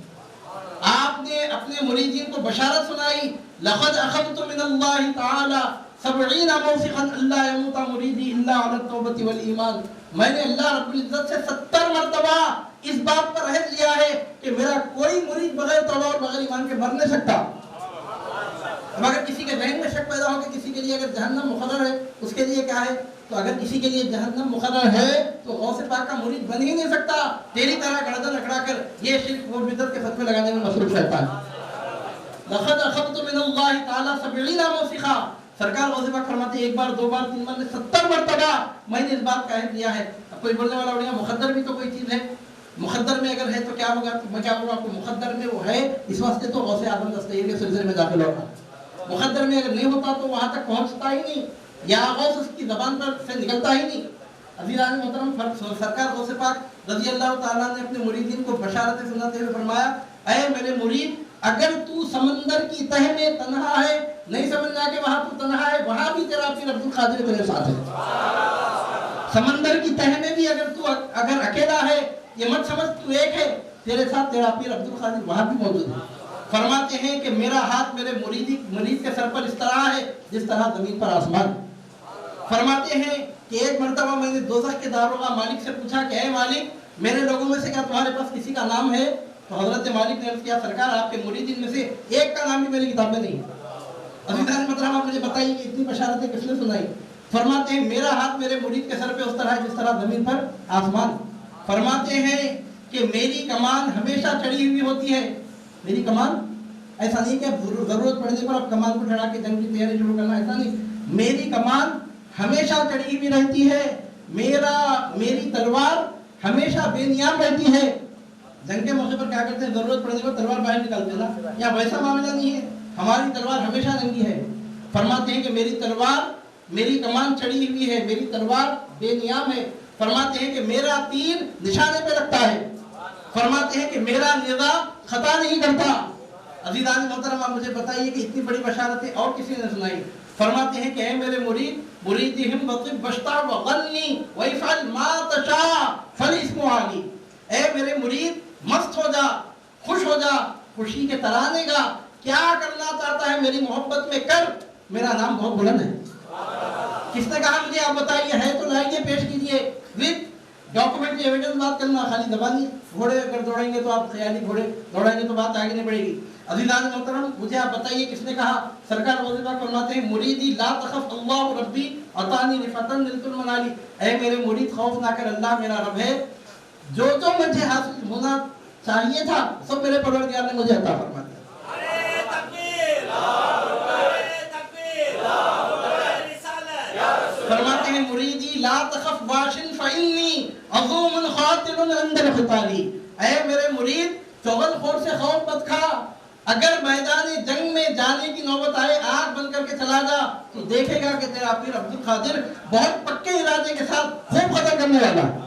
آپ نے اپنے مریدین کو بشارت سنائی، لقد اخذت من اللہ تعالی 70 موثقا اللہ يموت مریدی الا علی التوبۃ والایمان۔ میں نے اللہ رب العزت سے 70 مرتبہ اس بات پر عہد لیا ہے کہ میرا کوئی مرید بغیر توبہ اور بغیر ایمان کے مر نہیں سکتا۔ اب اگر کسی کے ذہن میں شک پیدا ہو کہ کسی کے لیے اگر جہنم مقرر ہے، اس کے لیے کیا ہے؟ تو اگر کسی کے لیے جہنم مقرر ہے تو غوث پاک کا مرید بن ہی نہیں سکتا۔ تیری طرح گردن اکڑا کر یہ شرک و بدعت کے فتوے لگانے میں مصروف رہتا ہے۔ لقد اخذت من اللہ تعالی 70 موثقا، سرکار غوث پاک فرماتے ہیں ایک بار، دو بار، تین بار، 70 مرتبہ میں نے اس بات کا عہد لیا ہے۔ اب کوئی بولنے والا اڑیا مقدر بھی تو کوئی چیز ہے، مقدر میں اگر ہے تو کیا ہوگا؟ میں کیا بولوں آپ کو، مقدر میں وہ ہے اس واسطے تو غوث اعظم دستگیر کے سلسلے میں داخل ہوگا۔ مقدر میں اگر نہیں ہوتا تو وہاں تک پہنچتا ہی نہیں، یا غوث اس کی زبان پر سے نکلتا ہی نہیں۔ عزیزان محترم، سرکار غوث پاک رضی اللہ تعالیٰ نے اپنے مریدین کو بشارتیں سناتے ہوئے فرمایا، اے میرے مرید، اگر تو سمندر کی تہ میں تنہا ہے، نہیں سمجھنا کہ وہاں تو تنہا ہے، وہاں بھی تیرا پیر عبد القادر تیرے ساتھ ہے۔ سمندر کی تہ میں بھی اگر تو اکیلا ہے، یہ مت سمجھ تو ایک ہے، تیرے ساتھ تیرا پیر عبد القادر وہاں بھی موجود ہے۔ فرماتے ہیں کہ میرا ہاتھ میرے مرید کے سر پر اس طرح ہے جس طرح زمین پر آسمان۔ فرماتے ہیں کہ ایک مرتبہ میں نے دوزخ کے داروغہ مالک سے پوچھا کہ اے مالک، میرے لوگوں میں سے کیا تمہارے پاس کسی کا نام ہے؟ تو حضرت مالک نے عرض کیا، سرکار آپ کے مریدین میں سے ایک کا نام بھی میری کتاب میں نہیں۔ عزیزان محترم، آپ مجھے بتائیے کہ اتنی بشارتیں کس نے سنائی؟ فرماتے ہیں میرا ہاتھ میرے مرید کے سر پہ اس طرح ہے جس طرح زمین پر آسمان۔ فرماتے ہیں کہ میری کمان ہمیشہ چڑھی ہوئی ہوتی ہے۔ میری کمان، ایسا نہیں کہ ضرورت پڑنے پر اب کمان کو چڑھا کے جنگ کی تیاری شروع کرنا، ایسا نہیں۔ میری کمان ہمیشہ چڑھی ہوئی رہتی ہے، میری تلوار ہمیشہ بے نیام رہتی ہے۔ جنگ کے موقع پر کیا کرتے ہیں؟ ضرورت پڑنے پر تلوار باہر نکالتے ہیں نا، یا ویسا معاملہ نہیں ہے، ہماری تلوار ہمیشہ ننگی ہے۔ فرماتے ہیں کہ میری تلوار، میری کمان چڑھی ہوئی ہے، میری تلوار بے نیام ہے۔ فرماتے ہیں کہ میرا تیر نشانے پہ لگتا ہے۔ فرماتے ہیں کہ میرا نیزہ خطا نہیں کرتا۔ عزیزان محترم، آپ مجھے بتائیے کہ اتنی بڑی بشارتیں اور کسی نے سنائی؟ فرماتے ہیں کہ اے میرے مریدہم وطب وشتع وغنی وافعل ما تشاء فالاسم علی۔ اے میرے مرید، مست ہو جا، خوش ہو جا، خوشی کے ترانے گا، کیا کرنا چاہتا ہے میری محبت میں کر، میرا نام بہت بلند ہے۔ کس نے کہا مجھے؟ آپ بتائیے، ہے تو لائیے، پیش کیجئے وتھ ڈاکومنٹ کی ایویڈنس بات کرنا، خالی زبانی گھوڑے اگر دوڑیں گے تو آپ خیالی گھوڑے دوڑیں گے تو بات آگے نہیں بڑھے گی۔ عزیزان محترم، مجھے آپ بتائیے کس نے کہا؟ سرکار غوث پاک فرماتے ہیں مریدی لا تخف اللہ ربی عطانی رفعتا نلت المنالی۔ اے میرے مرید، خوف نہ کر، اللہ میرا رب ہے، جو مجھے حاصل ہونا چاہیے تھا سب میرے پروردگار نے مجھے عطا فرما دیا۔ فرماتے ہیں مریدی لا تخف واشن فإنی عظوم خاطر عند القتال۔ اے میرے مرید، چغل خور سے خوف مت کھا، اگر میدان جنگ میں جانے کی نوبت آئے، آنکھ بند کر کے چلا جا تو دیکھے گا کہ تیرا پیر عبد القادر بہت پکے ارادے کے ساتھ خوب قتل کرنے والا ہے۔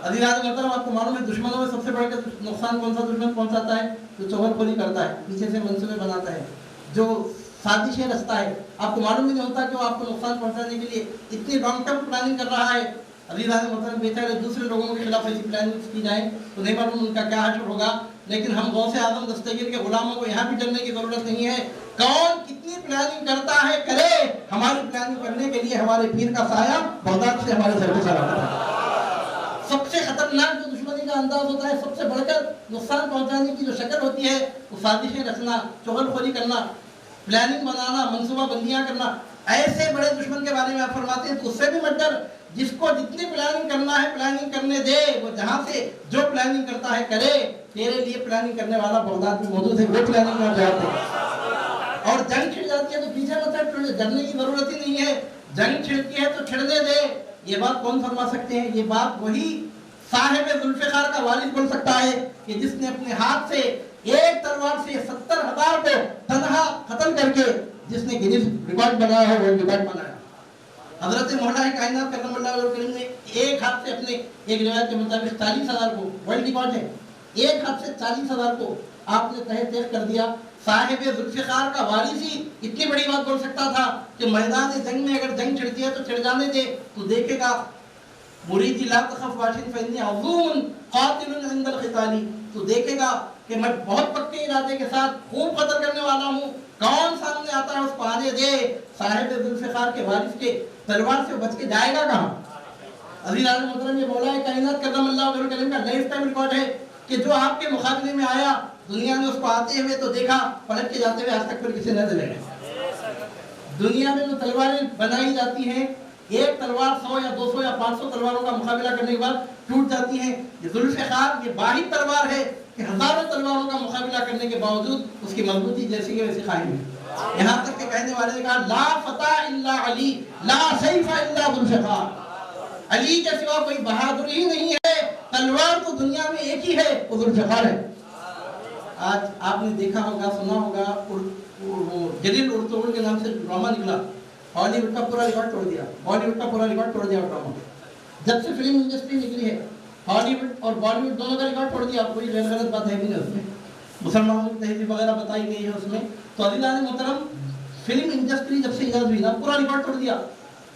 عزیزان محترم، آپ کو معلوم ہے دشمنوں میں سب سے بڑھ کر نقصان کون سا دشمن پہنچاتا ہے؟ جو چغل خوری کرتا ہے، پیچھے سے منصوبے بناتا ہے، جو سازشیں رچتا ہے۔ آپ کو معلوم ہی نہیں ہوتا کہ وہ آپ کو نقصان پہنچانے کے لیے اتنی لانگ ٹرم پلاننگ کر رہا ہے۔ عزیزان محترم، بیچارے دوسرے لوگوں کے خلاف ایسی پلاننگ کی جائیں تو نہیں معلوم ان کا کیا حشر ہوگا، لیکن ہم غوث اعظم دستگیر کے غلاموں کو یہاں بھی ڈرنے کی ضرورت نہیں ہے۔ کون کتنی پلاننگ کرتا ہے کرے، ہماری پلاننگ کرنے کے لیے ہمارے پیر کا سایہ بغداد سے ہمارے سر پہ سلامت ہے۔ سب سے خطرناک جو دشمنی کا انداز ہوتا ہے، سب سے بڑھ کر نقصان پہنچانے کی جو شکل ہوتی ہے، وہ سازشیں رچنا، چغل خوری کرنا، پلاننگ بنانا، منصوبہ بندیاں کرنا۔ ایسے بڑے دشمن کے بارے میں آپ فرماتے ہیں تو اس سے بھی مت ڈر، جس کو جتنی پلاننگ کرنا ہے پلاننگ کرنے دے، وہ جہاں سے جو پلاننگ کرتا ہے کرے، تیرے لیے پلاننگ کرنے والا بغداد میں موجود ہے، وہ پلاننگ میں جاتے ہیں۔ اور جنگ چھڑ جاتی ہے تو پیچھے مت ہٹ، ڈرنے کی ضرورت ہی نہیں ہے، جنگ چھڑتی ہے تو چھڑنے دے۔ یہ بات کون فرما سکتے ہیں؟ یہ بات وہی صاحب ذوالفقار کا والد بول سکتا ہے کہ جس نے اپنے ہاتھ سے ایک تلوار سے 70,000 کو تنہا قتل کر کے جس نے گنیز ریکارڈ بنایا ہے وہ ریکارڈ بنایا. حضرت مولا کائنات کرم اللہ علیہ وسلم نے ایک ہاتھ سے اپنے ایک روایت کے مطابق 40,000 کو ورلڈ ریکارڈ ہے ایک ہاتھ سے 40,000 کو آپ نے تہہ تیغ کر دیا. صاحب ذوالفقار کا وارث ہی اتنی بڑی بات بول سکتا تھا کہ میدان جنگ میں اگر جنگ چھڑتی ہے تو چھڑ جانے دے. تو دیکھے گا مریدی لا تخف واشن فإنی عظوم قاتل عند القتال. تو دیکھے گا کہ میں بہت پکے ارادے کے ساتھ خوب قتل کرنے والا ہوں. کون سامنے آتا ہے اس کو آنے دے. صاحب ذوالفقار کے وارث کے تلوار سے بچ کے جائے گا کہاں. عزیزان محترم یہ مولا کائنات کرم اللہ وجہ وسلم کا لائف ٹائم ریکارڈ ہے کہ جو آپ کے مقابلے میں آیا دنیا نے اس کو آتے ہوئے تو دیکھا پلٹ کے جاتے ہوئے آج تک پھر کسی نہ دلے. دنیا میں جو تلواریں بنائی جاتی ہیں ایک تلوار 100 یا 200 یا 500 تلواروں کا مقابلہ کرنے کے بعد ٹوٹ جاتی ہیں. یہ ذوالفقار یہ واحد تلوار ہے کہ ہزاروں تلواروں کا مقابلہ کرنے کے باوجود اس کی مضبوطی جیسی کہ ویسی قائم ہے. یہاں تک کہ کہنے والے نے کہا لا فتح الا علی لا سیف الا ذوالفقار. علی کے سوا کوئی بہادر ہی نہیں ہے. تلوار تو دنیا میں ایک ہی ہے وہ ذوالفقار ہے. آج آپ نے دیکھا ہوگا سنا ہوگا جلیل ارطغرل کے نام سے ڈرامہ نکلا. ہالی ووڈ کا پورا ریکارڈ توڑ دیا. بالی ووڈ کا پورا ریکارڈ توڑ دیا ڈرامہ. جب سے فلم انڈسٹری نکلی ہے ہالی ووڈ اور بالی ووڈ دونوں کا ریکارڈ توڑ دیا. کوئی غلط بات ہے بھی نہیں اس میں. مسلمانوں کی تہذیب وغیرہ بتائی گئی ہے اس میں. تو عزیزان محترم فلم انڈسٹری جب سے ایجاد ہوئی نا پورا ریکارڈ توڑ دیا.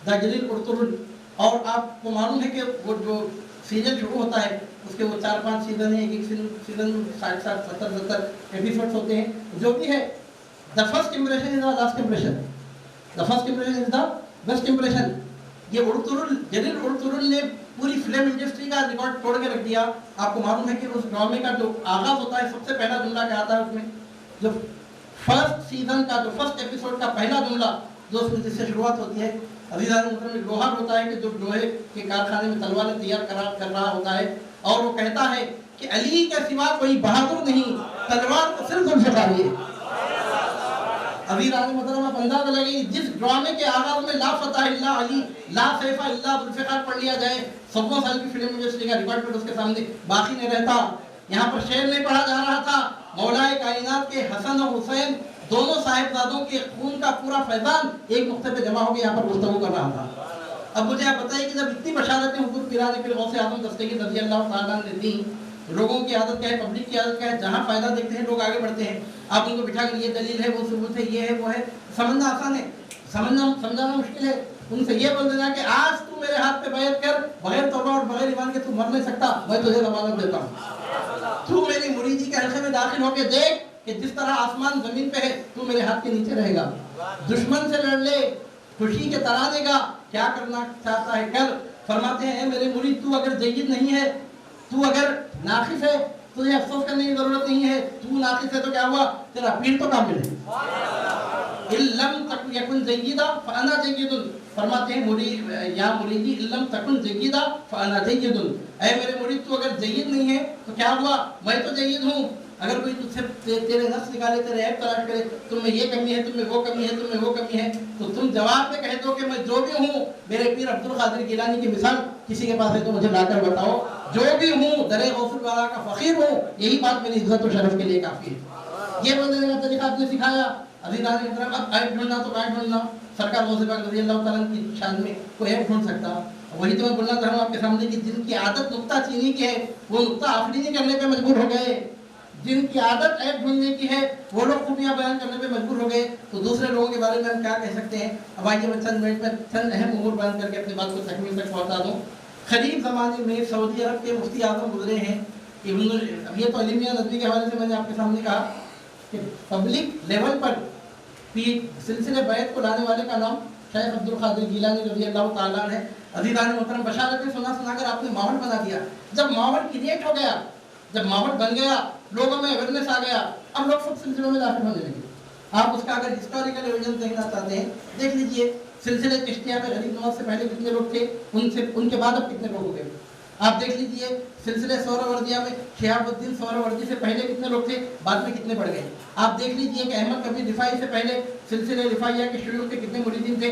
دا جلیل ارطغرل. اور آپ کو معلوم ہے کہ وہ جو سیزن شروع ہوتا ہے اس کے وہ 4-5 سیزن ہیں. ایک سیزن 60-70 ایپیسوڈز ہوتے ہیں. جو بھی ہے the first impression is the last impression. The first impression is the best impression. یہ ارطغرل جلیل ارطغرل نے پوری فلم انڈسٹری کا ریکارڈ توڑ کے رکھ دیا. آپ کو معلوم ہے کہ اس ڈرامے کا جو آغاز ہوتا ہے سب سے پہلا جملہ کیا آتا ہے اس میں. جو فرسٹ سیزن کا جو فرسٹ ایپیسوڈ کا پہلا جملہ جو اس میں جس سے شروعات ہوتی ہے عزیزان محترم لوہار ہوتا ہے کہ جو لوہے کے کارخانے میں تلواریں تیار کر رہا ہوتا ہے اور وہ کہتا ہے کہ علی کے سوا کوئی بہادر نہیں. تلوار تو صرف ذوالفقار ہی ہے. عزیزان محترم آپ اندازہ لگائیے جس ڈرامے کے آغاز میں لا فتح الا علی لا سیف الا ذوالفقار پڑھ لیا جائے 100 سال کی فلم انڈسٹری کا ریکارڈ پھر اس کے سامنے باقی نہیں رہتا. یہاں پر شعر نہیں پڑھا جا رہا تھا. مولا کائنات کے حسن اور حسین دونوں صاحبزادوں کے خون کا پورا فیضان ایک نقطے پہ جمع ہو کے یہاں پر گفتگو کر رہا تھا. اب مجھے آپ بتائیے کہ جب اتنی بشارتیں حضور پیران پیر غوث اعظم دستگیر رضی اللہ تعالیٰ نے دی. لوگوں کی عادت کیا ہے پبلک کی عادت کیا ہے جہاں فائدہ دیکھتے ہیں لوگ آگے بڑھتے ہیں. آپ ان کو بٹھا کر یہ دلیل ہے وہ ثبوت ہے یہ ہے وہ ہے. سمجھنا آسان ہے سمجھانا مشکل ہے. ان سے یہ بول دینا کہ آج تو میرے ہاتھ پہ بیعت کر بغیر توبہ اور بغیر ایمان کے تو مر نہیں سکتا. میں تجھے ضمانت دیتا ہوں. تو میری مریدی کے حلقے میں داخل ہو کے دیکھ کہ جس طرح آسمان زمین پہ ہے تو میرے ہاتھ کے نیچے رہے گا. دشمن سے لڑ لے خوشی کے ترانے گا کیا کرنا چاہتا ہے کر. فرماتے ہیں اے میرے مرید تو اگر جید نہیں ہے تو اگر ناقص ہے تجھے افسوس کرنے کی ضرورت نہیں ہے. تو ناقص ہے تو کیا ہوا تیرا پیر تو کامل ہے. لم تکن یکن جیدا فانا جید. فرماتے ہیں یا مریدی لم تکن جیدا فانا جید. اے میرے مرید تو اگر جید نہیں ہے تو کیا ہوا میں تو جید ہوں. اگر کوئی تجھ سے تیرے نفس نکالے تیرے عیب تلاش کرے تم میں یہ کمی ہے تم میں وہ کمی ہے تم میں وہ کمی ہے تو تم جواب میں کہہ دو کہ میں جو بھی ہوں میرے پیر عبد القادر گیلانی کی مثال کسی کے پاس ہے تو مجھے لا کر بتاؤ. جو بھی ہوں درے غوث الورا کا فقیر ہوں یہی بات میری عزت و شرف کے لیے کافی ہے. یہ بولنے کا طریقہ آپ نے سکھایا. عزیزان محترم اب عیب ڈھونڈنا تو عیب ڈھونڈنا. سرکار غوث پاک رضی اللہ تعالیٰ کی شان میں کوئی عیب ڈھونڈ سکتا. وہی تو میں بولنا چاہ رہا ہوں آپ کے سامنے کہ جن کی عادت نکتہ چینی کی ہے وہ نکتہ آفرینی کرنے پہ مجبور ہو گئے. جن کی عادت عیب ڈھونڈنے کی ہے وہ لوگ خوبیاں بیان کرنے پہ مجبور ہو گئے. تو دوسرے لوگوں کے بارے میں ہم کیا کہہ سکتے ہیں. اب آئیے میں چند منٹ میں چند اہم امور بیان کر کے اپنی بات کو تکمیل تک پہنچا دوں. قریب زمانے میں سعودی عرب کے مفتی اعظم گزرے ہیں. اب یہ تو علمیہ ندوی کے حوالے سے میں نے آپ کے سامنے کہا کہ پبلک لیول پر سلسلے بیعت کو لانے والے کا نام شیخ عبد القادر گیلانی رضی اللہ تعالیٰ نے. عزیزان محترم بشارتیں سنا کر آپ نے ماحول بنا دیا. جب ماحول کریٹ ہو گیا جب ماحول بن گیا لوگوں میں اویئرنیس آ گیا اب لوگ سب سلسلوں میں داخل ہونے لگے. آپ اس کا اگر ہسٹوریکل ایویڈنس دیکھنا چاہتے ہیں دیکھ لیجئے سلسلے چشتیہ پہ غریب نواز سے پہلے کتنے لوگ تھے ان کے بعد اب کتنے لوگ ہو گئے. آپ دیکھ لیجئے سلسلے سہروردیہ میں شہاب الدین سہروردی سے پہلے کتنے لوگ تھے بعد میں کتنے بڑھ گئے. آپ دیکھ لیجئے کہ احمد کبیر رفاعی سے پہلے سلسلے رفاعیہ کے شیوخ کے کتنے مریدین تھے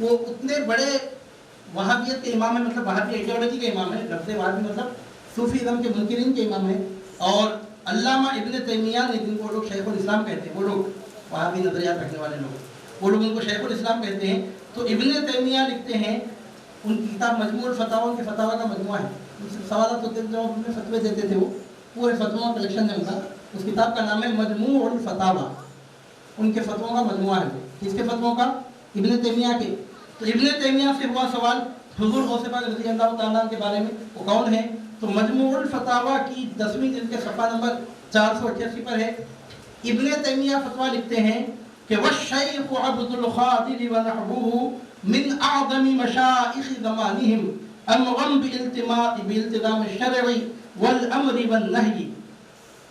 وہ اتنے بڑے وہابیت کے امام ہیں، مطلب وہابی آئیڈیالوجی کے امام ہیں، لفظ وہابی مطلب صوفیزم کے منکرین کے امام ہیں. اور علامہ ابن تیمیہ نے، جن کو لوگ شیخ الاسلام کہتے ہیں، وہ لوگ وہابی نظریات رکھنے والے لوگ، وہ لوگ ان کو شیخ الاسلام کہتے ہیں. تو ابن تیمیہ لکھتے ہیں، ان کی کتاب مجموع الفتاوی کے فتاوا کا مجموعہ ہے، سوالات ہوتے تھے جو ان میں فتوے دیتے تھے، وہ پورے فتووں کا کلیکشن ہے ان کا. اس کتاب کا نام ہے مجموع الفتاوا، ان کے فتووں کا مجموعہ ہے. کس کے فتووں کا؟ ابن تیمیہ کے. تو ابن تیمیہ سے ہوا سوال حضور غوث پاک رضی اللہ تعالیٰ کے بارے میں، وہ کون ہے؟ تو مجموع الفتاوا کی 10ویں جلد کے صفحہ نمبر 488 پر ہے. ابن تیمیہ فتویٰ لکھتے ہیں کہ والشیخ عبد القادر ونحوه من اعظم مشائخ زمانهم امرا بالالتزام الشرعي والامر والنهي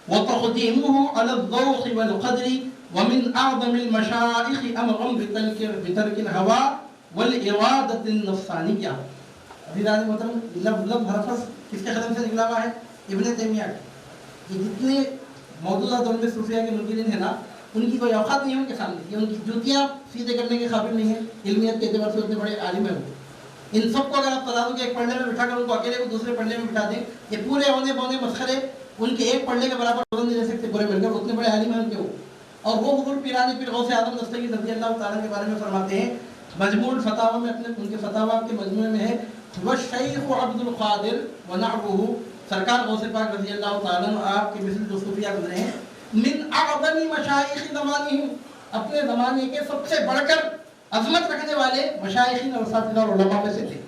وتقديمه على الذوق والقدر ومن اعظم المشائخ امرا بترك الهوى والارادة النفسانية. عزیزان محترم، لفظ حرف کس کے قلم سے نکلا ہوا ہے؟ ابن تیمیہ. یہ جتنے موجودہ دور میں صوفیہ کے منکرین ہیں نا، ان کی کوئی اوقات نہیں ہے ان کے سامنے، یہ ان کی جوتیاں سیدھے کرنے کے قابل نہیں ہیں. علمیت کے اعتبار سے اتنے بڑے عالم ہیں وہ. ان سب کو اگر آپ بتا دو کہ ایک پڑھنے میں بٹھا کر ان کو اکیلے کو دوسرے پڑھنے میں بٹھا دیں، یہ پورے اونے بونے مسخرے ان کے ایک پڑھنے کے برابر وزن نہیں لے سکتے پورے مل کر. اتنے بڑے عالم ہیں ان کے وہ. اور وہ حضور پیرانی پیر غوث اعظم دستگیر رضی اللہ تعالیٰ کے بارے میں فرماتے ہیں مجموع الفتاوا میں، اپنے ان کے فتاوا کے مجموعے میں ہے والشیخ عبد القادر ونحوه، سرکار غوث پاک رضی اللہ تعالیٰ آپ کے مثل جو صوفیہ گزرے ہیں، من اعظم مشائخ زمانہم، اپنے زمانے کے سب سے بڑھ کر عظمت رکھنے والے مشائخین اور اساتذہ اور علماء میں سے تھے.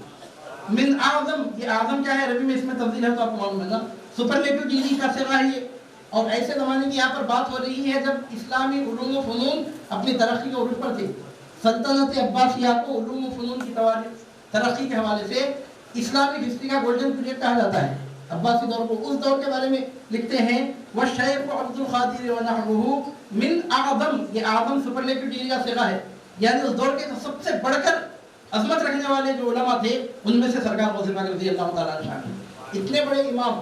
من اعظم، یہ اعظم کیا ہے عربی میں؟ اس میں تفضیل ہے تو آپ کو معلوم ہے نا، سپرلیٹو ڈگری کا صیغہ ہے یہ. اور ایسے زمانے کی یہاں پر بات ہو رہی ہے جب اسلامی علوم و فنون اپنی ترقی کے عروج پر تھے. سلطنت عباسیہ کو علوم و فنون کی ترقی کے حوالے سے اسلامک ہسٹری کا گولڈن پیریڈ کہا جاتا ہے، عباسی دور کو. اس دور کے بارے میں لکھتے ہیں والشیخ عبد القادر ونحوه من اعظم، یہ اعظم سپرلیٹو ڈگری کا صیغہ ہے، یعنی اس دور کے سب سے بڑھ کر عظمت رکھنے والے جو علماء تھے ان میں سے سرکار غوث پاک رضی اللہ تعالیٰ عنہ شامل. اتنے بڑے امام،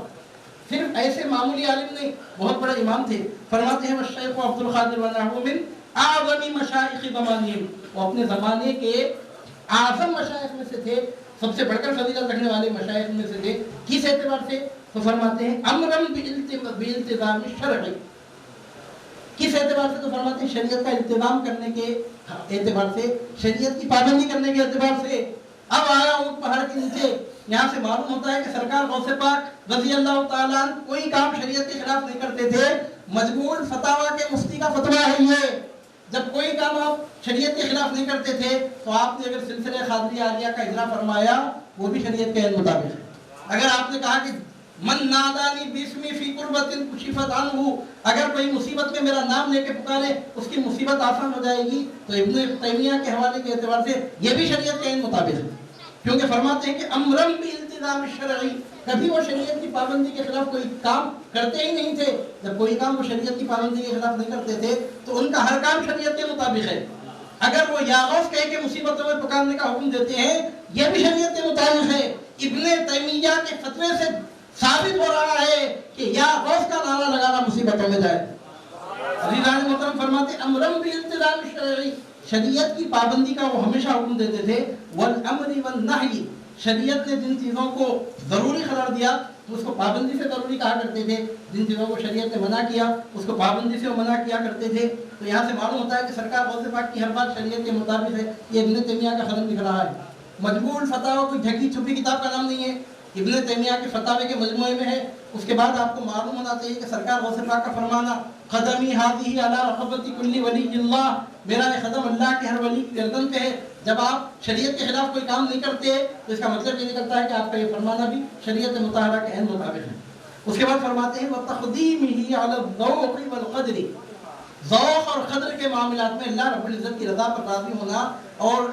صرف ایسے معمولی عالم نہیں، بہت بڑے امام تھے. فرماتے ہیں والشیخ عبد القادر ونحوه من اعظم مشائخ زمانہم، وہ اپنے زمانے کے اعظم مشائخ میں سے تھے، سب سے بڑھ کر فضیلت رکھنے والے مشائخ میں سے تھے. کس اعتبار سے؟ تو فرماتے ہیں امرا بالالتزام الشرعی، کس اعتبار سے؟ تو فرماتے ہیں شریعت کا التزام کرنے کے اعتبار سے، شریعت کی پابندی کرنے کے اعتبار سے. اب آیا اونٹ پہاڑ کے نیچے، یہاں سے معلوم ہوتا ہے کہ سرکار غوث پاک رضی اللہ تعالیٰ عنہ کوئی کام شریعت کے خلاف نہیں کرتے تھے. مجموع الفتاوا کے مفتی کا فتویٰ ہے یہ. جب کوئی کام آپ شریعت کے خلاف نہیں کرتے تھے تو آپ نے اگر سلسلہ قادریہ عالیہ کا اجرا فرمایا وہ بھی شریعت کے مطابق ہے. اگر آپ نے کہا کہ من نادانی باسمی فی قربت کشفت عنہ، اگر کوئی مصیبت میں میرا نام لے کے پکارے اس کی مصیبت آسان ہو جائے گی، تو ابن تیمیہ کے حوالے کے اعتبار سے یہ بھی شریعت کے مطابق ہے. کیونکہ فرماتے ہیں کہ امرم بالالتزام الشرعی، کبھی وہ شریعت کی پابندی کے خلاف کوئی کام کرتے ہی نہیں تھے. جب کوئی کام وہ شریعت کی پابندی کے خلاف نہیں کرتے تھے تو ان کا ہر کام شریعت کے مطابق ہے. اگر وہ یا غوث کہہ کے مصیبتوں میں پکارنے کا حکم دیتے ہیں یہ بھی شریعت کے مطابق ہے. ابن تیمیہ کے فتوے سے ثابت ہو رہا ہے کہ یا غوث کا نعرہ لگانا مصیبتوں میں جائے. عزیزان محترم فرماتے ہیں امرم بالالتزام الشرعی، شریعت کی پابندی کا وہ ہمیشہ حکم دیتے تھے. والامر والنہی، شریعت نے جن چیزوں کو ضروری قرار دیا تو اس کو پابندی سے ضروری کہا کرتے تھے، جن چیزوں کو شریعت نے منع کیا اس کو پابندی سے وہ منع کیا کرتے تھے. تو یہاں سے معلوم ہوتا ہے کہ سرکار غوث پاک کی ہر بات شریعت کے مطابق ہے. یہ ابن تیمیہ کا قلم لکھ رہا ہے. مجموع الفتاوا کوئی ڈھکی چھپی کتاب کا نام نہیں ہے، ابن تیمیہ کے فتاوے کے مجموعے میں ہے. اس کے بعد آپ کو معلوم ہونا چاہیے کہ سرکار غوث پاک کا فرمانا قدمی ہاتھی علی رقبت کل ولی اللہ، میرا یہ قدم اللہ کے ہر ولی کی گردن پہ ہے. جب آپ شریعت کے خلاف کوئی کام نہیں کرتے تو اس کا مطلب یہ نکلتا ہے کہ آپ کا یہ فرمانا بھی شریعت مطہرہ کے عین مطابق ہے. اس کے بعد فرماتے ہیں وَتَقْدِيمِهِ عَلَى الذَّوْقِ وَالْقَدْرِ، ذوق اور قدر کے معاملات میں اللہ رب العزت کی رضا پر راضی ہونا اور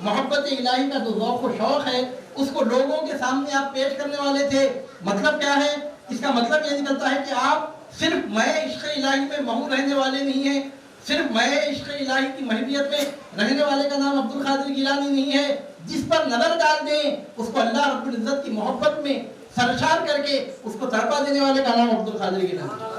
محبت الہی کا جو ذوق و شوق ہے اس کو لوگوں کے سامنے آپ پیش کرنے والے تھے. مطلب کیا ہے؟ اس کا مطلب یہ نکلتا ہے کہ آپ صرف میں عشق الہی میں محو رہنے والے نہیں ہیں، صرف میں عشق الہی کی محبیت میں رہنے والے کا نام عبد القادر گیلانی نہیں ہے. جس پر نظر ڈال دیں اس کو اللہ رب العزت کی محبت میں سرشار کر کے اس کو تڑپا دینے والے کا نام عبد القادر گیلانی.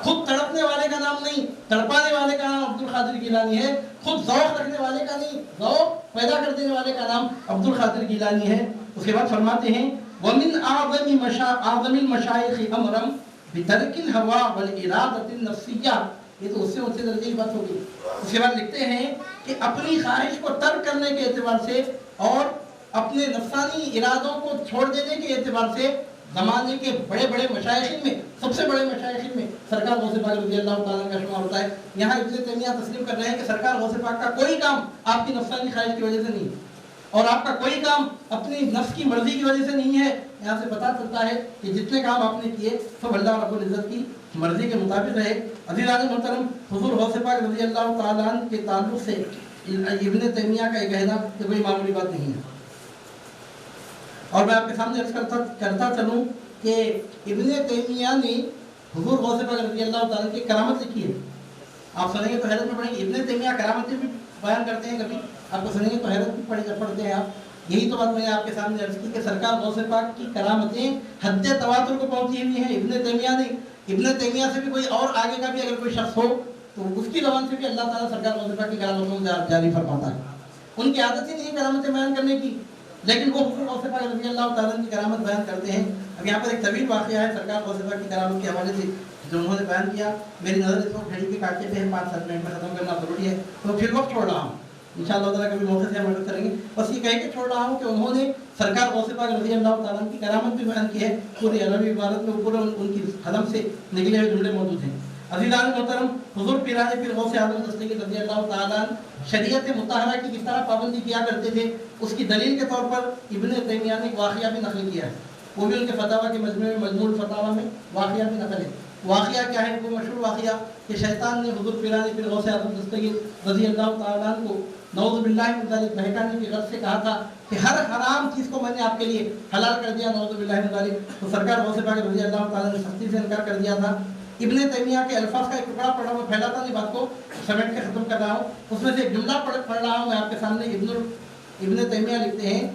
خود تڑپنے والے کا نام نہیں، تڑپانے والے کا نام عبد القادر القادر گیلانی ہے. خود ذوق رکھنے والے کا نہیں، ذوق پیدا کر دینے والے کا نام عبد القادر گیلانی ہے. اس کے بعد فرماتے ہیں وَمِنْ أَعْظَمِ الْمَشَائِخِ أَمْرًا بِتَرْكِ الْهَوَىٰ وَالْإِرَادَةِ النَّفْسِيَّةِ. یہ تو اس سے اونچے درجے کی بات ہوگی. اس کے بعد لکھتے ہیں کہ اپنی خواہش کو ترک کرنے کے اعتبار سے اور اپنے نفسانی ارادوں کو چھوڑ دینے کے اعتبار سے زمانے کے بڑے بڑے مشائخین میں، سب سے بڑے مشائخین میں سرکار غوث پاک رضی اللہ تعالیٰ کا شمار ہوتا ہے. یہاں ابن تیمیہ تسلیم کر رہے ہیں کہ سرکار غوث پاک کا کوئی کام آپ کی نفسانی خواہش کی وجہ سے نہیں اور آپ کا کوئی کام اپنی نفس کی مرضی کی وجہ سے نہیں ہے. یہاں سے پتہ چلتا ہے کہ جتنے کام آپ نے کیے سب اللہ رب العزت کی مرضی کے مطابق رہے. عزیزان محترم، حضور غوث پاک رضی اللہ تعالیٰ عنہ کے تعلق سے ابن تیمیہ کا یہ کہنا کہ کوئی معمولی بات نہیں ہے. اور میں آپ کے سامنے عرض کرتا چلوں کہ ابن تیمیہ نے حضور غوث پاک رضی اللہ تعالیٰ کی کرامت لکھی ہے. آپ سنیں گے تو حیرت میں پڑیں گے. ابن تیمیہ کرامتیں بھی بیان کرتے ہیں، کبھی آپ کو سنیں گے تو حیرت بھی پڑھتے ہیں آپ. یہی تو بات میں نے آپ کے سامنے عرض کی کہ سرکار غوث پاک کی کرامتیں حد تواتر کو پہنچی ہوئی ہیں. ابن تیمیہ سے بھی کوئی اور آگے کا بھی اگر کوئی شخص ہو تو اس کی زبان سے بھی اللہ تعالیٰ سرکار غوث پاک کی کرامتوں کو جاری فرماتا ہے. ان کی عادت ہی نہیں کرامتیں بیان کرنے کی، لیکن وہ حضور غوث پاک رضی اللہ تعالیٰ کی کرامت بیان کرتے ہیں. اب یہاں پر ایک طویل واقعہ ہے سرکار غوث پاک کی کرامت کے حوالے سے جو انہوں نے بیان کیا. میری نظر اس وقت گھڑی کے کاٹے پہ ہے، 5-7 منٹ میں ختم کرنا ضروری ہے، تو پھر وقت چھوڑ رہا ہوں. انشاءاللہ تعالیٰ کبھی موقع سے ہم مدد کریں گے. بس یہ کہہ کے چھوڑ رہا ہوں کہ انہوں نے سرکار غوث پاک رضی اللہ تعالیٰ کی کرامت بھی بیان کی ہے. پوری عربی عبارت میں پورے ان کی قلم سے نکلے ہوئے جملے موجود ہیں. عزیزان محترم، حضور پیران پیر غوث اعظم دستگیر رضی اللہ تعالیٰ شریعت مطہرہ کی کس طرح پابندی کیا کرتے تھے اس کی دلیل کے طور پر ابن تیمیہ نے ایک واقعہ بھی نقل کیا ہے. وہ بھی ان کے فتاویٰ کے مجموعے میں مجموع الفتاویٰ میں واقعہ بھی نقل ہے. واقعہ کیا ہے؟ وہ مشہور واقعہ کہ شیطان نے حضور پیران پیر غوث اعظم دستگیر رضی اللہ تعالیٰ کو نعوذ باللہ من ذلک بہکانے کی غرض سے کہا تھا کہ ہر حرام چیز کو میں نے آپ کے لیے حلال کر دیا، نعوذ باللہ من ذلک. تو سرکار غوث پاک رضی اللہ تعالیٰ نے سختی سے انکار کر دیا تھا. ابن تیمیہ کے الفاظ کا ایک ٹکڑا پڑھا ہوں، میں پھیلاتا نہیں بات کو، سمیٹ کے ختم کر رہا ہوں. اس میں سے ایک جملہ پڑھ رہا ہوں میں آپ کے سامنے. ابن تیمیہ لکھتے ہیں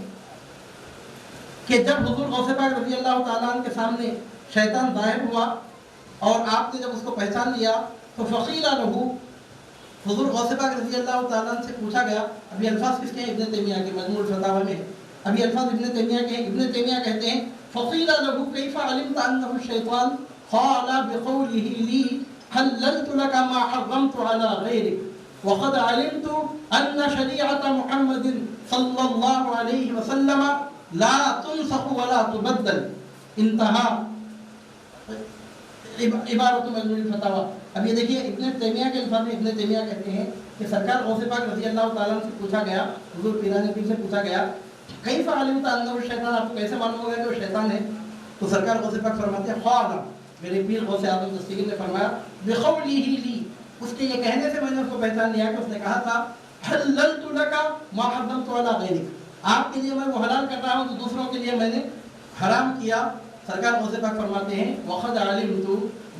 کہ جب حضور غوث پاک رضی اللہ تعالیٰ عنہ کے سامنے شیطان ظاہر ہوا اور آپ نے جب اس کو پہچان لیا تو فقیل لہو، حضور غوث پاک رضی اللہ تعالیٰ عنہ سے پوچھا گیا. ابھی الفاظ کس کے ہیں؟ ابن تیمیہ کے مجموع الفتاویٰ میں. ابھی الفاظ ابن تیمیہ کے ہیں. ابن تیمیہ کہتے ہیں فقیل لہو کیف علمت انہ الشیطان قال بقوله لي حللت لك ما حرمت على غيرك وقد علمت ان شريعة محمد صلى الله عليه وسلم لا تنسخ ولا تبدل. انتہا عبارت مجموع الفتاویٰ. اب یہ دیکھیے ابن تیمیہ کے الفاظ میں ابن تیمیہ کہتے ہیں کہ سرکار غوث پاک رضی اللہ تعالیٰ سے پوچھا گیا، حضور پیران پیر سے پوچھا گیا کیف علمت انہ الشیطان، آپ کو کیسے معلوم ہوگا کہ وہ شیطان ہے؟ تو سرکار غوث پاک فرماتے ہیں قال، میرے پیر غوث اعظم دستگیر نے فرمایا بقوله لی، اس کے یہ کہنے سے میں نے اس کو پہچان لیا کہ اس نے کہا تھا حللت لك ما حرمت على غيرك، آپ کے لیے میں وہ حلال کر رہا ہوں تو دوسروں کے لیے میں نے حرام کیا. سرکار غوث پاک فرماتے ہیں وقد علمت،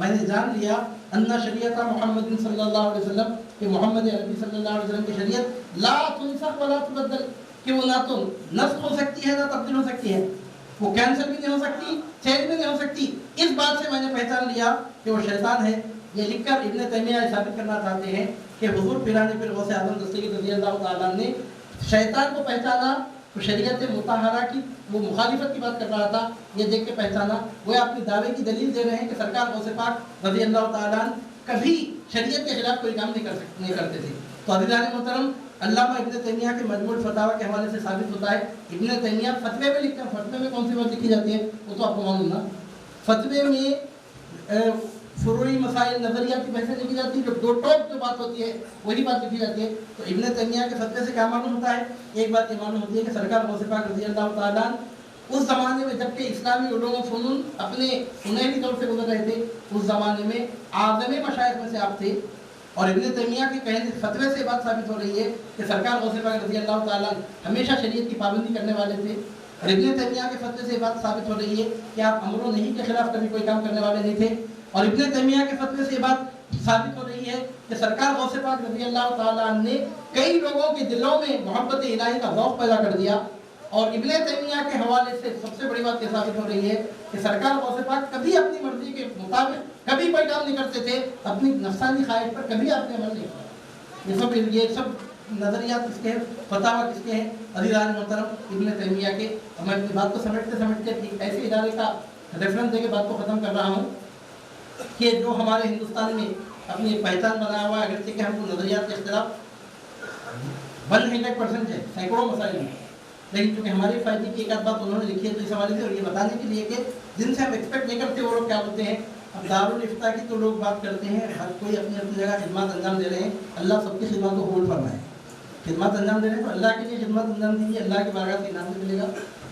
میں نے جان لیا ان شریعت محمد صلی اللہ علیہ وسلم کہ محمد عربی صلی اللہ علیہ وسلم کی شریعت لا تنسخ ولا تبدل، کہ وہ نہ تو نسخ ہو سکتی ہے نہ تبدیل ہو سکتی ہے، وہ کینسل بھی نہیں ہو سکتی، چینج بھی نہیں ہو سکتی. اس بات سے میں نے پہچان لیا کہ وہ شیطان ہے. یہ لکھ کر ابن تیمیہ ثابت کرنا چاہتے ہیں کہ حضور پیران پیر غوث اعظم دستگیر رضی اللہ تعالیٰ نے شیطان کو پہچانا تو شریعت مطہرہ کی وہ مخالفت کی بات کر رہا تھا، یہ دیکھ کے پہچانا. وہ اپنے دعوے کی دلیل دے رہے ہیں کہ سرکار غوث پاک رضی اللہ تعالیٰ کبھی شریعت کے خلاف کوئی کام نہیں کرتے تھے. تو عزیزان محترم، علامہ ابن تیمیہ کے مجموع الفتاویٰ کے حوالے سے ثابت ہوتا ہے. ابن تیمیہ فتوے میں لکھتے ہیں. فتوے میں کون سی بات لکھی جاتی ہے وہ تو آپ کو معلوم نا. فتوے میں فروعی مسائل نظریاتی بحثیں لکھی جاتی ہے، جو جو بات ہوتی ہے وہی بات لکھی جاتی ہے. تو ابن تیمیہ کے فتوے سے کیا معلوم ہوتا ہے؟ ایک بات یہ معلوم ہوتی ہے کہ سرکار غوث پاک رضی اللہ تعالیٰ اس زمانے میں جبکہ اسلامی علوم و فنون اپنے سنہری دور سے گزر رہے تھے، اس زمانے میں اعظم مشائخ میں سے آپ تھے. اور ابن تیمیہ کے کہنے فتوے سے بات ثابت ہو رہی ہے کہ سرکار غوث پاک رضی اللہ تعالیٰ ہمیشہ شریعت کی پابندی کرنے والے تھے. اور ابن تیمیہ کے فتوے سے بات ثابت ہو رہی ہے کہ آپ امر و نہی کے خلاف کبھی کوئی کام کرنے والے نہیں تھے. اور ابن تیمیہ کے فتوے سے بات ثابت ہو رہی ہے کہ سرکار غوث پاک رضی اللہ تعالیٰ نے کئی لوگوں کے دلوں میں محبت الہی کا ذوق پیدا کر دیا. اور ابن تیمیہ کے حوالے سے سب سے بڑی بات یہ ثابت ہو رہی ہے کہ سرکار غوث پاک کبھی اپنی مرضی کے مطابق کبھی کوئی کام نہیں کرتے تھے، اپنی نفسانی خواہش پر کبھی آپ نے عمل نہیں کیا. یہ سب نظریات کس کے ہیں، فتاوا کس کے ہیں؟ عزیزان محترم ابن تیمیہ کے. اور میں اپنی بات کو سمجھتے ایک ایسے ادارے کا ریفرنس دے کے بات کو ختم کر رہا ہوں کہ جو ہمارے ہندوستان میں اپنی ایک پہچان بنایا ہوا ہے، اگرچہ کہ ہم کو نظریات کے اختلاف 100% ہے سینکڑوں مسائل میں، لیکن چونکہ ہماری فائدے کی ایک آدھ بات انہوں نے لکھی ہے تو اس حوالے سے، اور یہ بتانے کے لیے کہ جن سے ہم ایکسپیکٹ نہیں کرتے وہ لوگ کیا ہوتے ہیں. اب دارالفتاء کی تو لوگ بات کرتے ہیں، ہر کوئی اپنی اپنی جگہ خدمات انجام دے رہے ہیں، اللہ سب کی خدمات کو قبول فرمائے. خدمات انجام دے رہے ہیں تو اللہ کے لیے خدمات انجام دیجیے، اللہ کی بارگاہ سے انعام ملے گا.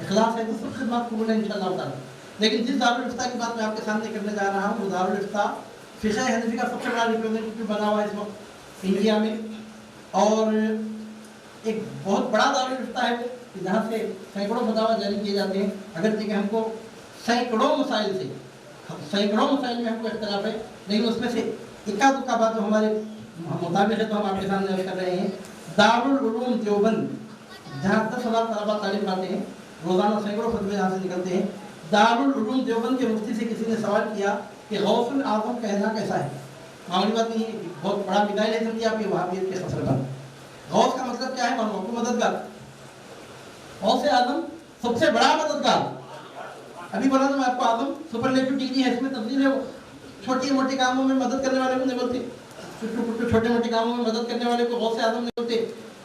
اخلاص ہے تو سب خدمات قبول ہے انشاءاللہ تعالیٰ. لیکن جس دارالفتاء کی بات میں آپ کے سامنے کرنے جا رہا ہوں وہ دارالفتاء فقہ حنفی کا سب سے بڑا ریپرزینٹیٹیو بنا ہوا ہے اس وقت انڈیا میں، اور ایک بہت بڑا دارالفتاء ہے کہ جہاں سے سینکڑوں فتاوا جاری کیے جاتے ہیں. اگرچہ کہ ہم کو سینکڑوں مسائل میں ہم کو اختلاف ہے، لیکن اس میں سے اکا دکا بات جو ہمارے مطابق ہے تو ہم آپ کے سامنے عرض کر رہے ہیں. دارالعلوم دیوبند جہاں 10,000 طلبہ تعلیم پاتے ہیں، روزانہ سینکڑوں فتوے یہاں سے نکلتے ہیں. دارالعلوم دیوبند کے مفتی سے کسی نے سوال کیا کہ غوث الاعظم کہنا کیسا ہے؟ معمولی بات نہیں ہے، بہت بڑا مثال ہے سمجھیے آپ کے وہابیت کے خطر پر. غوث کا مطلب کیا ہے؟ معلوم کو مددگار. غوث اعظم سب سے بڑا مددگار. ابھی بولا نا میں آپ کو، اعظم سپرلیٹو ڈگری ہے، اس میں تبدیل ہے. وہ چھوٹی موٹی کاموں میں مدد کرنے والے کو نہیں بولتے، چھوٹے موٹے کاموں میں مدد کرنے والے کو غوث اعظم نہیں بولتے.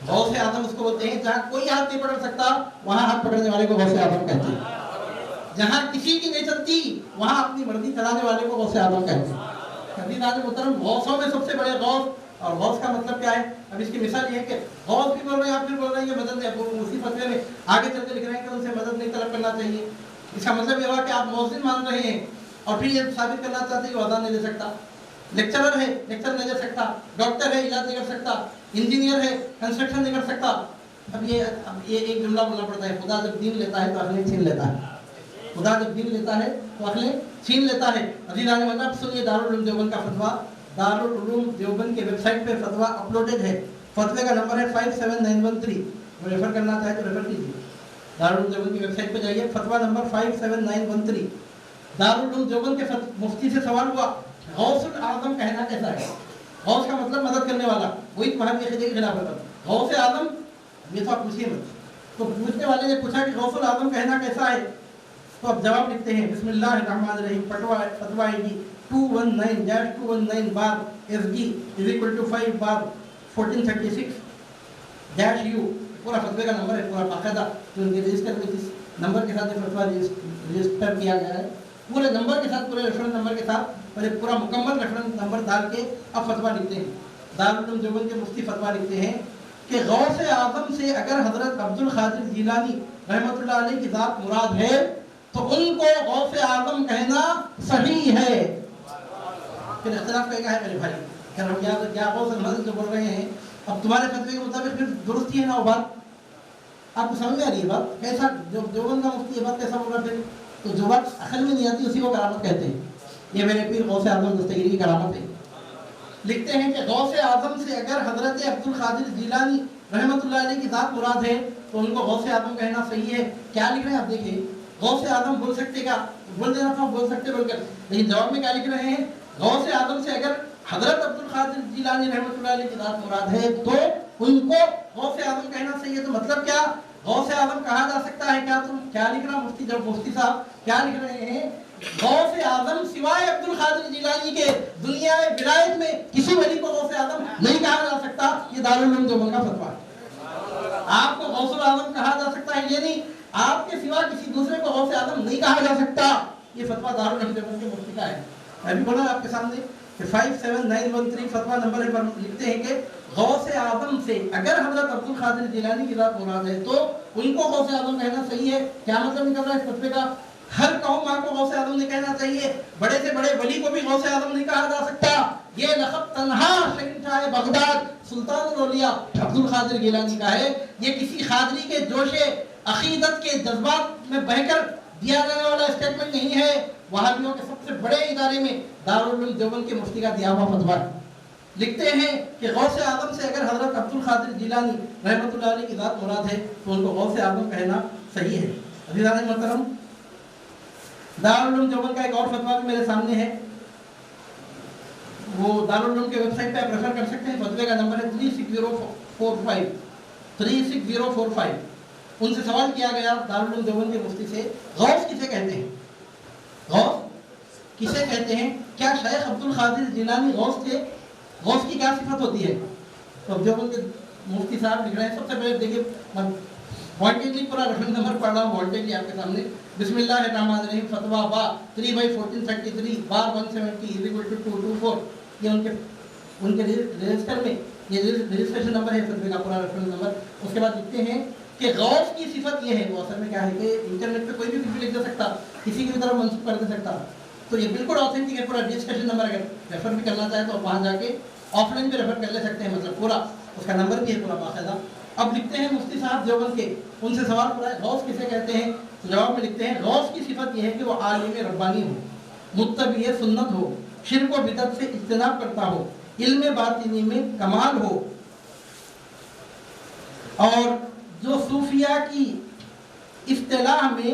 غوث اعظم اس کو بولتے ہیں جہاں کوئی ہاتھ نہیں پکڑ سکتا وہاں ہاتھ پکڑنے والے کو غوث اعظم کہتے ہیں. جہاں کسی کی نہیں چلتی وہاں اپنی مرضی چلانے والے کو غوث اعظم کہتے ہیں. عزیزان محترم غوثوں میں سب سے بڑے غوث. اور غوث کا مطلب کیا ہے؟ اب اس کی مثال یہ ہے کہ غوث بھی بول رہے ہیں، آپ بھی بول رہے ہیں کہ مدد اسی فتوے میں آگے چل کے لکھ رہے ہیں کہ ان سے مدد نہیں طلب کرنا چاہیے. اس کا مطلب یہ ہوا کہ آپ مؤذن مان رہے ہیں اور پھر یہ ثابت کرنا چاہتے ہیں کہ وہ اذان نہیں دے سکتا. لیکچرر ہے، لیکچر نہیں دے سکتا. ڈاکٹر ہے، علاج نہیں کر سکتا. انجینئر ہے، کنسٹرکشن نہیں کر سکتا. اب یہ ایک جملہ بولنا پڑتا ہے، خدا جب دین لیتا ہے تو عقلیں چھین لیتا ہے. خدا جب دین لیتا ہے تو عقلیں چھین لیتا ہے. عزیزان مطلب سنیے دارالعلوم دیوبند کا فتویٰ. دارالعلوم دیوبند کے ویب سائٹ پہ فتویٰ اپلوڈڈ ہے. فتوے کا نمبر ہے 57913. وہ ریفر کرنا چاہے تو ریفر کیجیے. دارالعلوم دیوبند کی ویب سائٹ پہ جائیے، فتویٰ نمبر 57913. دارالعلوم دیوبند کے مفتی سے سوال ہوا غوث الاعظم کہنا کیسا ہے؟ غوث کا مطلب مدد کرنے والا، وہی تمہاری عقیدے کے خلاف ہے. غوث اعظم یہ تو آپ پوچھیے مت. تو پوچھنے والے نے پوچھا کہ غوث الاعظم کہنا کیسا ہے؟ تو اب جواب لکھتے ہیں بسم اللہ الرحمن الرحیم. فتویٰ ID 219-219/SG=5/1436-U. پورا فتوے کا نمبر ہے، پورا باقاعدہ جو ان کے رجسٹر میں جس نمبر کے ساتھ فتویٰ رجسٹر کیا گیا ہے، پورے نمبر کے ساتھ، پورے ریفرنس نمبر کے ساتھ، اور ایک پورا مکمل ریفرنس نمبر ڈال کے اب فتویٰ لکھتے ہیں. دارالعلوم دیوبند کے مفتی فتویٰ لکھتے ہیں کہ غوث اعظم سے اگر حضرت عبد القادر جیلانی رحمۃ اللہ علیہ کی ذات مراد ہے تو ان کو غوث اعظم کہنا صحیح ہے. پھر اختلاف کہے گا ہے میرے بھائی، کیا غوث اعظم جو بول رہے ہیں اب تمہارے فتوے کے مطابق پھر درست ہی ہے نا وہ بات؟ آپ کو سمجھ میں آ رہی ہے بات؟ کیسا دیوبند کا مفتی یہ بات کیسا بول رہا ہے؟ تو جو بات عقل میں نہیں آتی اسی کو کرامت کہتے ہیں. یہ میرے پیر غوث اعظم دستگیری کی کرامت ہے. لکھتے ہیں کہ غوث اعظم سے اگر حضرت عبد القادر جیلانی رحمۃ اللہ علیہ کی ذات مراد ہے تو ان کو غوث اعظم کہنا صحیح ہے. کیا لکھ رہے ہیں آپ دیکھیں، غوث اعظم بول سکتے کا بول دینا تھا، بول سکتے بول کر، لیکن جواب میں کیا لکھ رہے ہیں؟ غوث اعظم سے اگر حضرت عبد القادر جیلانی رحمۃ اللہ علیہ کی ذات مراد ہے تو ان کو غوث اعظم کہنا صحیح ہے. تو مطلب کیا غوث اعظم کہا جا سکتا ہے؟ کیا لکھ رہا مفتی؟ جب مفتی صاحب کیا لکھ رہے ہیں؟ غوث اعظم سوائے عبد القادر جیلانی کے دنیا ولایت میں کسی ولی کو غوث اعظم نہیں کہا جا سکتا. یہ دارالعلوم دیوبند کا فتویٰ ہے. آپ کو غوث الاعظم کہا جا سکتا ہے، یہ نہیں آپ کے سوا کسی دوسرے کو غوث اعظم نہیں کہا جا سکتا. یہ فتویٰ دارالعلوم دیوبند کے مفتی کا ہے. میں بھی بولا آپ کے سامنے کہ 57913 فتویٰ نمبر پر لکھتے ہیں کہ غوث اعظم سے اگر حضرت عبد القادر جیلانی کی ذات مراد ہے تو ان کو غوث اعظم کہنا صحیح ہے. کیا مطلب نکل رہا ہے اس فتوے کا؟ ہر قوم کو غوث اعظم نہیں کہنا چاہیے، بڑے سے بڑے ولی کو بھی غوث اعظم نہیں کہا جا سکتا. یہ لقب تنہا شہنشاہ بغداد سلطان الاولیاء عبد القادر جیلانی کا ہے. یہ کسی قادری کے جوش عقیدت کے جذبات میں بہہ کر دیا جانے والا اسٹیٹمنٹ نہیں ہے. وہابیوں کے سب سے بڑے ادارے میں دارالعلوم دیوبند کے مفتی کا دیا ہوا فتویٰ. لکھتے ہیں کہ غوث اعظم سے اگر حضرت عبد القادر جیلانی رحمۃ اللہ علیہ کی ذات مراد ہے تو ان کو غوث اعظم کہنا صحیح ہے. عزیزان محترم دارالعلوم دیوبند کا ایک اور فتویٰ بھی میرے سامنے ہے. وہ دارالعلوم کے ویب سائٹ پہ آپ ریفر کر سکتے ہیں. فتوے کا نمبر ہے 36045. ان سے سوال کیا گیا دارالعلوم دیوبند کے مفتی سے، غوث کسے کہتے ہیں؟ غوث کسے کہتے ہیں؟ کیا شیخ عبد القادر جیلانی غوث تھے؟ غوث کی کیا صفت ہوتی ہے؟ تو دیوبند کے مفتی صاحب لکھ رہے ہیں. سب سے پہلے دیکھیے وانٹیڈلی پورا ریفرنس نمبر پڑھ رہا ہوں وانٹیڈلی آپ کے سامنے. بسم اللہ الرحمن الرحیم. فتویٰ با 3/1433 بار 170 یہ ان کے رجسٹر میں یہ رجسٹریشن نمبر ہے فتوے کا پورا ریفرنس نمبر. اس کے بعد لکھتے ہیں کہ غوث کی صفت یہ ہے. وہ اصل میں کیا ہے کہ انٹرنیٹ پہ کوئی بھی کچھ بھی لکھ دے سکتا، کسی کی بھی طرف منسوخ کر دے سکتا. تو یہ بالکل آتھینٹک ہے. پورا رجسٹریشن نمبر اگر ریفر بھی کرنا چاہے تو وہاں جا کے آف لائن بھی ریفر کر لے سکتے ہیں. مطلب پورا اس کا نمبر بھی ہے پورا باقاعدہ. اب لکھتے ہیں مفتی صاحب دیوبند کے، ان سے سوال پڑا ہے غوث کسے کہتے ہیں؟ تو جواب میں لکھتے ہیں غوث کی صفت یہ ہے کہ وہ عالم ربانی ہو، متبع سنت ہو، شرک و بدعت سے اجتناب کرتا ہو، علم باطنی میں کمال ہو. اور جو صوفیہ کی اصطلاح میں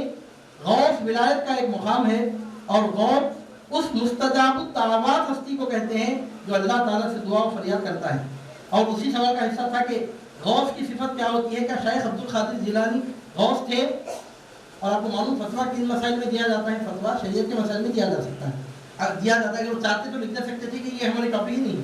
غوث ولایت کا ایک مقام ہے، اور غوث اس مستجاب الدعوات ہستی کو کہتے ہیں جو اللہ تعالیٰ سے دعا و فریاد کرتا ہے. اور اسی سوال کا حصہ تھا کہ غوث کی صفت کیا ہوتی ہے؟ کیا شیخ عبد القادر جیلانی غوث تھے؟ اور آپ کو معلوم فتویٰ کن مسائل میں دیا جاتا ہے؟ فتویٰ شریعت کے مسائل میں دیا جا سکتا ہے. دیا جاتا ہے کہ وہ چاہتے تو لکھ دے سکتے تھے کہ یہ ہماری ٹاپک ہی نہیں ہے،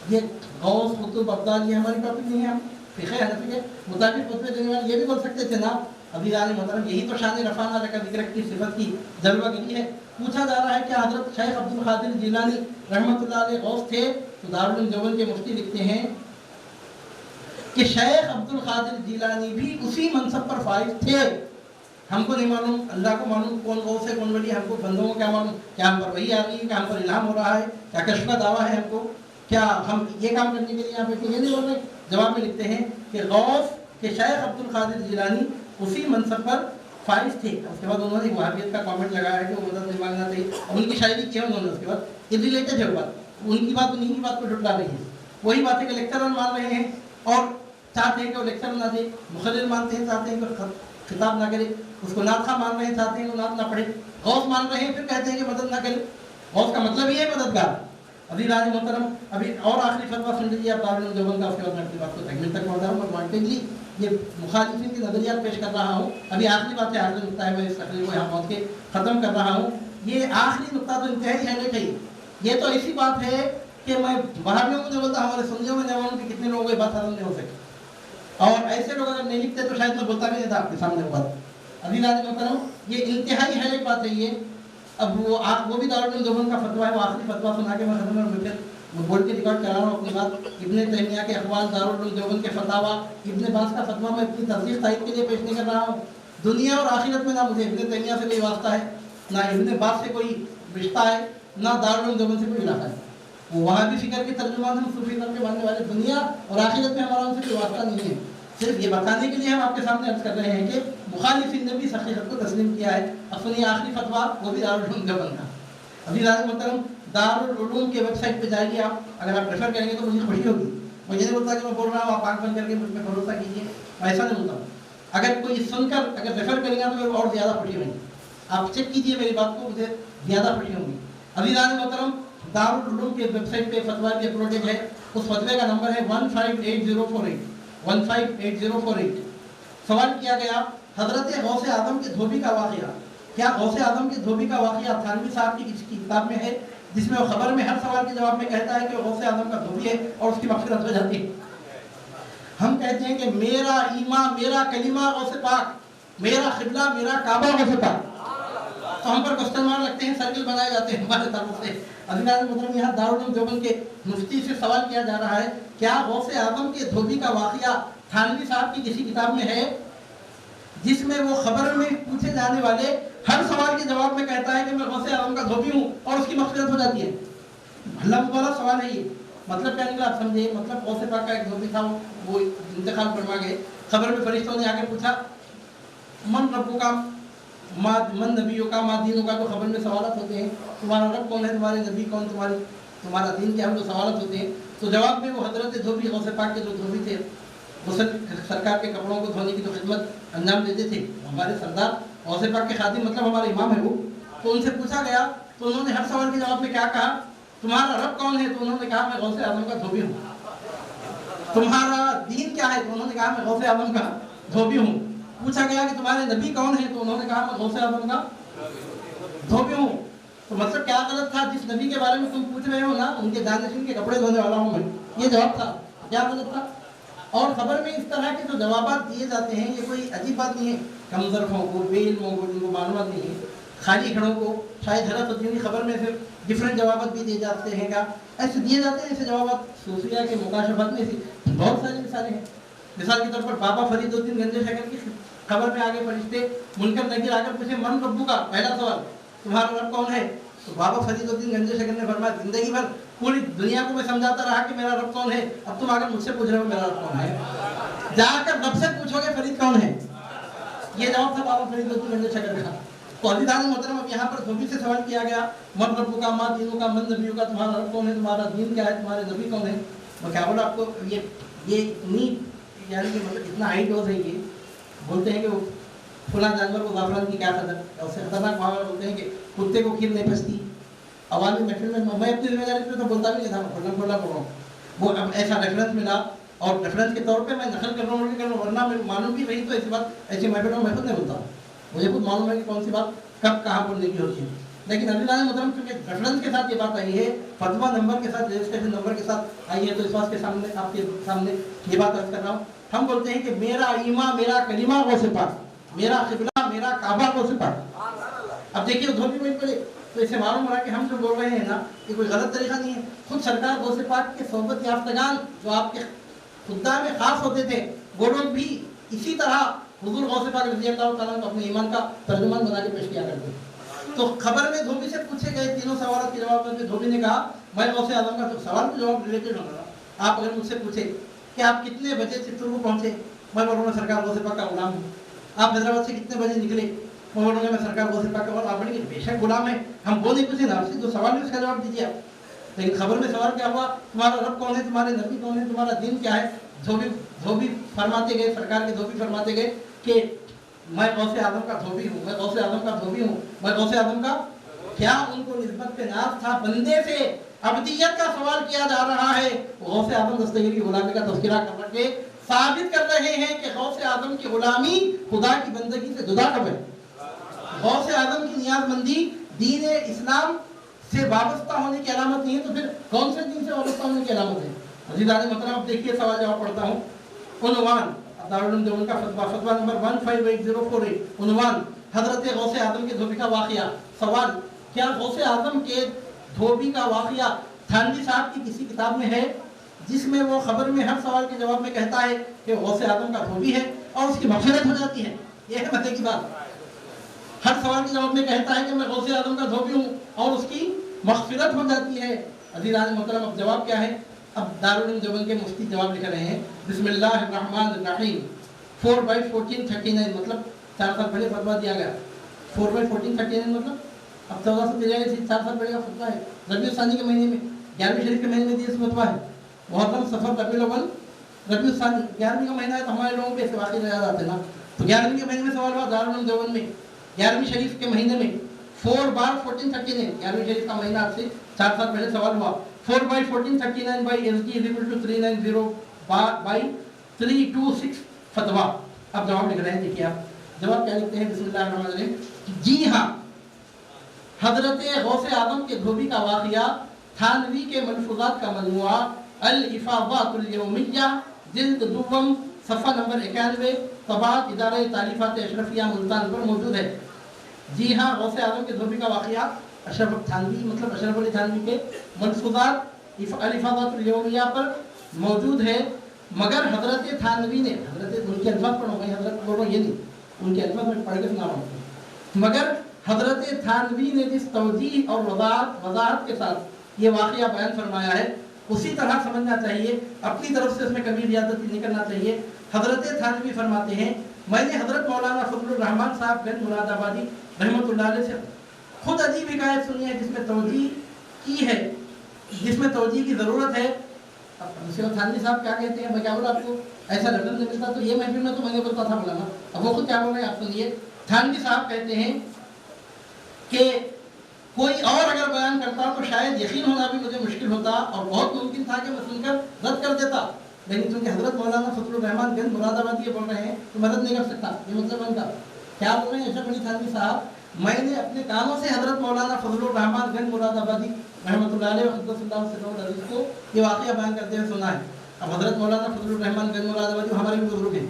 یہ غوث قطب ابدال یہ ہماری ٹاپک نہیں ہے. ہم فقہ حنفی کے مطابق فتوے دینے والے یہ بھی بول سکتے تھے نا ابھی عالی محترم یہی تو شان رفعانہ کا ذکر کی صفت کی جلوہ گری ہے. پوچھا جا رہا ہے کہ حضرت شیخ عبد القادر جیلانی رحمۃ اللہ علیہ غوث تھے؟ تو دارالعلوم دیوبند کے مفتی لکھتے ہیں کہ شیخ عبد القادر جیلانی بھی اسی منصب پر فائز تھے. ہم کو نہیں معلوم، اللہ کو معلوم کون غوث ہے کون ولی. ہم کو بندوں کو کیا معلوم؟ کیا ہم پر وحی آ رہی ہے؟ کیا ہم پر الہام ہو رہا ہے؟ کیا کشف کا دعویٰ ہے ہم کو؟ کیا ہم یہ کام کرنے کے لیے یہاں بیٹھے؟ یہ نہیں بول رہے. جواب میں لکھتے ہیں کہ غوث کے شیخ عبد القادر جیلانی اسی منصب پر فائز تھے. اس کے بعد انہوں نے وہابیت کا کامنٹ لگایا ہے کہ وہ مدد نہیں مانگنا چاہیے. ان کی شاعری کی ہے انہوں نے. اس کے بعد یہ ریلیٹڈ ہے بات، ان کی بات انہیں کی بات کو ڈھٹلا رہی ہے. وہی باتیں کہ لیکچرر مان رہے ہیں اور چاہتے ہیں کہ وہ لیکچر نہ دے. مخرر مانتے ہیں چاہتے ہیں کہ خطاب نہ کرے. اس کو نعت خواہ مان رہے ہیں چاہتے ہیں کہ وہ نعت نہ پڑھے. غوث مان رہے ہیں پھر کہتے ہیں کہ مدد نہ کرے. غوث کا مطلب یہ ہے مددگار. ابھی راج محترم ابھی اور آخری فتویٰ سن لیجیے آپ دارالعلوم دیوبند کا. اس کے بعد میں اپنی بات کو تکمیل تک پہنچا ہوں اور وانٹیڈلی یہ مخالفین کے نظریات پیش کر رہا ہوں. ابھی آخری بات ہے، آخری نقطہ ہے، میں اس تقریر کو یہاں پہنچ کے ختم کر رہا ہوں. یہ آخری نقطہ تو انتہائی ہیلٹ ہے. یہ تو ایسی بات ہے کہ میں وہابیوں کو نہیں بولتا، ہمارے سنیوں میں نہیں معلوم کہ کتنے لوگوں کو یہ بات ہضم نہیں ہو سکتی. اور ایسے لوگ اگر نہیں لکھتے تو شاید میں بولتا بھی نہیں تھا آپ کے سامنے بات. ابھی راج محترم یہ انتہائی ہیلٹ بات ہے یہ. اب وہ بھی دارالعلوم دیوبند کا فتویٰ ہے. وہ آخری فتویٰ سنا کے میں ختم پھر بول کے ریکارڈ کرا رہا ہوں اپنی بات. ابن تیمیہ کے اقوال، دارالعلوم دیوبند کے فتاویٰ، ابن باز کا فتویٰ میں اپنی تصدیق تائید کے لیے پیش نہیں کر رہا ہوں. دنیا اور آخرت میں نہ مجھے ابن تیمیہ سے کوئی واسطہ ہے، نہ ابن باز سے کوئی رشتہ ہے، نہ دارالعلوم دیوبند سے کوئی علاقہ ہے. وہ وہاں بھی فکر کے ترجمان ہم صوفی نام کے ماننے والے. دنیا اور آخرت میں ہمارا ان سے کوئی واسطہ نہیں ہے. صرف یہ بتانے کے لیے ہم آپ کے سامنے عرض کر رہے ہیں کہ مخالفین نے بھی اس حقیقت کو تسلیم کیا ہے. اپنی آخری فتویٰ وہ بھی دارالعلوم دیوبند کا. ابھی راج محترم دارالعلوم کے ویب سائٹ پہ جائیے آپ. اگر آپ ریفر کریں گے تو مجھے خوشی ہوگی. میں یہ نہیں بولتا کہ میں بول رہا ہوں آپ آنکھ بند کر کے مجھ پہ بھروسہ کیجیے، میں ایسا نہیں بولتا ہوں. اگر کوئی سن کر اگر ریفر کرے گا تو میرے کو اور زیادہ خوشی ہوگی. آپ چیک کیجیے میری بات کو، مجھے زیادہ خوشی ہوگی. ابھی راج محترم دارالعلوم کے ویب سائٹ پہ فتویٰ بھی اپلوڈڈ ہے. اس فتوے کا نمبر ہے 158048. سوال کیا گیا حضرت غوث اعظم کے دھوبی کا واقعہ. کیا غوث اعظم کے دھوبی کا واقعہ تھانوی صاحب کی کسی کتاب میں ہے جس میں وہ خبر میں ہر سوال کے جواب میں کہتا ہے کہ غوث اعظم کا دھوبی ہے اور اس کی مغفرت ہو جاتی ہے؟ ہم کہتے ہیں کہ میرا ایمان، میرا کلمہ غوث پاک، میرا قبلہ، میرا کعبہ غوث پاک. تو ہم پر کوسچن مارک لگتے ہیں، سرکل بنائے جاتے ہیں ہمارے طرف سے. عزیزان محترم یہاں دارالعلوم دیوبند کے مفتی سے سوال کیا جا رہا ہے کیا غوث اعظم کے دھوبی کا واقعہ تھانوی صاحب کی کسی کتاب میں ہے جس میں وہ خبر میں پوچھے جانے والے ہر سوال کے جواب میں کہتا ہے کہ میں غوث اعظم کا دھوبی ہوں اور اس کی مغفرت ہو جاتی ہے؟ اللہ مبارک سوال ہے یہ. مطلب کیا نکلا آپ سمجھے؟ مطلب غوث پاک کا ایک دھوبی تھا، وہ انتقال فرما گئے. خبر میں فرشتوں نے آ کے پوچھا من ربو کا، من نبیوں کا، ما دینوں کا. تو خبر میں سوالات ہوتے ہیں تمہارا رب کون ہے، تمہارے نبی کون، تمہارا دین کیا ہے، جو سوالات ہوتے ہیں. تو جواب میں وہ حضرت دھوبی غوث پاک کے جو دھوبی تھے، غسل سرکار کے کپڑوں کو دھونے کی جو خدمت انجام دیتے تھے ہمارے سردار غوث پاک کے خادم، مطلب ہمارے امام ہے وہ. تو ان سے پوچھا گیا تو انہوں نے ہر سوال کے جواب میں کیا کہا تمہارا رب کون ہے؟ تو انہوں نے کہا میں غوث اعظم کا دھوبی ہوں. تمہارا دین کیا ہے؟ تو انہوں نے کہا میں غوث اعظم کا دھوبی ہوں. پوچھا گیا کہ تمہارے نبی کون ہے؟ تو انہوں نے کہا میں غوث اعظم کا دھوبی ہوں. تو مطلب کیا غلط تھا؟ جس نبی کے بارے میں تم پوچھ رہے ہو نا، ان کے جانشین کے کپڑے دھونے والا ہوں میں، یہ جواب تھا. کیا غلط تھا؟ اور خبر میں اس طرح کے جو جوابات دیے جاتے ہیں یہ کوئی عجیب بات نہیں ہے. کم ظرفوں کو، بے علموں کو، جن کو معلومات نہیں ہے، خالی کھڑوں کو شاید حضرت الدین خبر میں سے ڈفرینٹ جوابات بھی دیے جاتے ہیں. کیا ایسے دیے جاتے ہیں ایسے جوابات؟ صوفیہ کے مکاشفات میں سے بہت ساری مثالیں ہیں. مثال کے طور پر بابا فرید الدین گنج شکر کی خبر میں آگے فرشتے منکر نکیر آ کر پوچھے من ربو کا، پہلا سوال تمہارا رب کون ہے؟ تو بابا فرید الدین گنج شکر نے فرمایا زندگی بھر پوری دنیا کو میں سمجھاتا رہا کہ میرا رب کون ہے، اب تم آ کر مجھ سے پوچھ رہے ہو میرا رب کون ہے. جا کر رب سے پوچھو گے فرید کون ہے. یہ جواب تھا بابا فرید الدین گنج شکر کا. تو عزیزان محترم، اب یہاں پر دھوبی سے سوال کیا گیا من ربو کا، ماں دینوں کا، من نبیوں کا، تمہارا رب کون ہے، تمہارا دین کیا ہے، تمہارے نبی کون ہے. میں کیا بولا آپ کو، یہ اتنی یعنی کہ مطلب اتنا ہائی ڈوز ہے. یہ بولتے ہیں کہ وہ فلاں جانور کو زعفران کی کیا قدر، اور اس سے خطرناک محاورہ بولتے ہیں کہ کتے کو کھیر نہیں پھنستی. عوامی محفل میں اپنی ذمہ داری پہ تو بولتا بھی نہیں تھا، میں کھلا پڑ رہا ہوں. وہ اب ایسا ریفرنس ملا اور ریفرنس کے طور پہ میں نقل کر رہا ہوں، ورنہ میرے معلوم بھی رہی تو ایسی بات ایسی محفلوں میں خود نہیں بولتا. مجھے خود معلوم ہے کہ کون سی بات کب کہاں بولنے کی ہوتی ہے. لیکن ابھی محترم چونکہ ریفرنس کے ساتھ یہ بات آئی ہے، فتویٰ نمبر کے ساتھ، رجسٹریشن نمبر کے ساتھ آئی ہے، تو اس بات کے سامنے آپ کے سامنے یہ بات عرض کر رہا ہوں. ہم بولتے ہیں کہ میرا ایمان، میرا کلمہ غوث پاک، میرا قبلہ، میرا کعبہ غوث پاک. اب دیکھیے دھوبی میں پڑے تو اسے معلوم ہو رہا ہے کہ ہم جو بول رہے ہیں نا یہ کوئی غلط طریقہ نہیں ہے. خود سرکار غوث پاک کے صحبت یافتگان جو آپ کے خدا میں خاص ہوتے تھے، وہ لوگ بھی اسی طرح حضور غوث پاک رضی اللہ تعالیٰ کو اپنے ایمان کا ترجمان بنا کے پیش کیا کرتے. تو خبر میں دھوبی سے پوچھے گئے تینوں سوالات کے جواب میں دھوبی نے کہا میں غوث اعظم کا سوال کا جواب ریلیٹڈ ہوں گا. آپ اگر مجھ سے پوچھے کہ آپ کتنے بجے چتور کو پہنچے، میں بولوں گا سرکار غوث پاک کا غلام ہوں. آپ حیدرآباد سے کتنے بجے نکلے، میں بولوں گا میں سرکار غوث پاک کا غلام. آپ بولیں گے بے شک غلام ہے، ہم وہ نہیں پوچھے نا آپ سے، جو سوال ہے اس کا جواب دیجیے آپ. لیکن خبر میں سوال کیا ہوا، تمہارا رب کون ہے، تمہارے نبی کون ہے، تمہارا دین کیا ہے. دھوبی فرماتے گئے، سرکار کے دھوبی فرماتے گئے کہ میں غوث اعظم کا دھوبی ہوں، میں غوث اعظم کا دھوبی ہوں، میں غوث اعظم کا. کیا ان کو نسبت پہ ناز تھا؟ بندے سے عبدیت کا سوال کیا جا رہا ہے. غوث اعظم دستگیر کی غلامی کا تذکرہ کر کے ثابت کر رہے ہیں کہ غوث اعظم کی غلامی خدا کی بندگی سے جدا کب ہے. غوث اعظم کی نیاز مندی دین اسلام سے وابستہ ہونے کی علامت نہیں ہے، تو پھر کون سے دین سے وابستہ ہونے کی علامت ہے؟ عزیزان محترم، اب دیکھیے سوال جواب پڑھتا ہوں. عنوان دارالعلوم دیوبند کا فتویٰ نمبر 158048. عنوان حضرت غوث اعظم کے دھوبی کا واقعہ. سوال کیا غوث اعظم کے دھوبی کا واقعہ تھانوی صاحب کی کسی کتاب میں ہے جس میں وہ خبر میں ہر سوال کے جواب میں کہتا ہے کہ غوث اعظم کا دھوبی ہے اور اس کی مغفرت ہو جاتی ہے؟ یہ ہے مزے کی بات. ہر سوال کے جواب میں کہتا ہے کہ میں غوث اعظم کا دھوبی ہوں اور اس کی مغفرت ہو جاتی ہے. عزیزان محترم، اب جواب کیا ہے؟ اب دارالعلوم دیوبند کے مفتی جواب لکھ رہے ہیں. بسم اللہ الرحمن الرحیم. 4/1439 مطلب 4 سال پہلے فتویٰ دیا گیا. 4/1439 مطلب اب 1493 سے 4 سال پہلے کا فتویٰ ہے. ربیع الثانی کے مہینے میں 11ویں شریف کے مہینے میں دیا فتویٰ ہے. محرم، صفر، ربیع الاول، ربیع الثانی 11ویں کا مہینہ ہے تو ہمارے لوگوں کے ایسے واقعے یاد آتے ہیں نا. تو 11ویں کے مہینے میں سوال ہوا دارالعلوم دیوبند میں 11ویں شریف کے مہینے میں 4/1439. 11ویں شریف کا مہینہ آپ سے 4 سال پہلے سوال ہوا. 4/1439 by SG is equal to 390 by 326 فتویٰ. اب جواب لکھ رہے ہیں. دیکھیے آپ جواب کیا لکھتے ہیں. بسم اللہ الرحمن الرحیم. جی ہاں، حضرت غوث اعظم کے دھوبی کا واقعہ تھانوی کے ملفوظات کا مجموعہ الافاضات الیومیہ جلد دوم صفحہ نمبر 91 طباعت ادارہ تعلیفات اشرفیہ ملتان پر موجود ہے. جی ہاں، غوث اعظم کے دھوبی کا واقعہ اشرف تھانوی مطلب اشرف علی تھانوی کے ملفوظات الافاضات الیومیہ پر موجود ہے. مگر حضرت تھانوی نے، حضرت ان کے الفاظ پڑھو گے، حضرت بولو یہ نہیں، ان کے الفاظ میں پڑھ کے سنا رہا ہوں. مگر حضرت تھانوی نے جس توجیہ اور وضاحت کے ساتھ یہ واقعہ بیان فرمایا ہے اسی طرح سمجھنا چاہیے، اپنی طرف سے اس میں کبھی زیادتی نہیں کرنا چاہیے. حضرت تھانوی فرماتے ہیں میں نے حضرت مولانا فضل الرحمان صاحب گنج مراد آبادی رحمۃ اللہ علیہ سے خود عجیب حکایت سنی ہے جس میں توجیہ کی ہے، جس میں توجیہ کی ضرورت ہے. اب تھانوی صاحب کیا کہتے ہیں، میں کیا بولا آپ کو، ایسا ریفرنس نہیں ملتا تو یہ محفل میں تو میں نے بولتا تھا مولانا. اب وہ خود کیا بول رہے ہیں آپ سنیے. تھانوی صاحب کہتے ہیں کہ کوئی اور اگر بیان کرتا تو شاید یقین ہونا بھی مجھے مشکل ہوتا اور بہت ممکن تھا کہ میں سن کر رد کر دیتا، لیکن چونکہ حضرت مولانا فضل الرحمان گنج مراد آبادی یہ بول رہے ہیں تو میں رد نہیں کر سکتا، یہ مطلب ان کا کیا بول رہے ہیں اشرف علی تھانوی صاحب، میں نے اپنے کانوں سے حضرت مولانا فضل الرحمان گنج مراد آبادی رحمۃ اللہ علیہ وقدس اللہ صلی اللہ علیہ کو یہ واقعہ بیان کرتے ہوئے سنا ہے۔ اب حضرت مولانا فضل الرحمان گنج مراد آبادی ہمارے بھی بزرگ ہیں،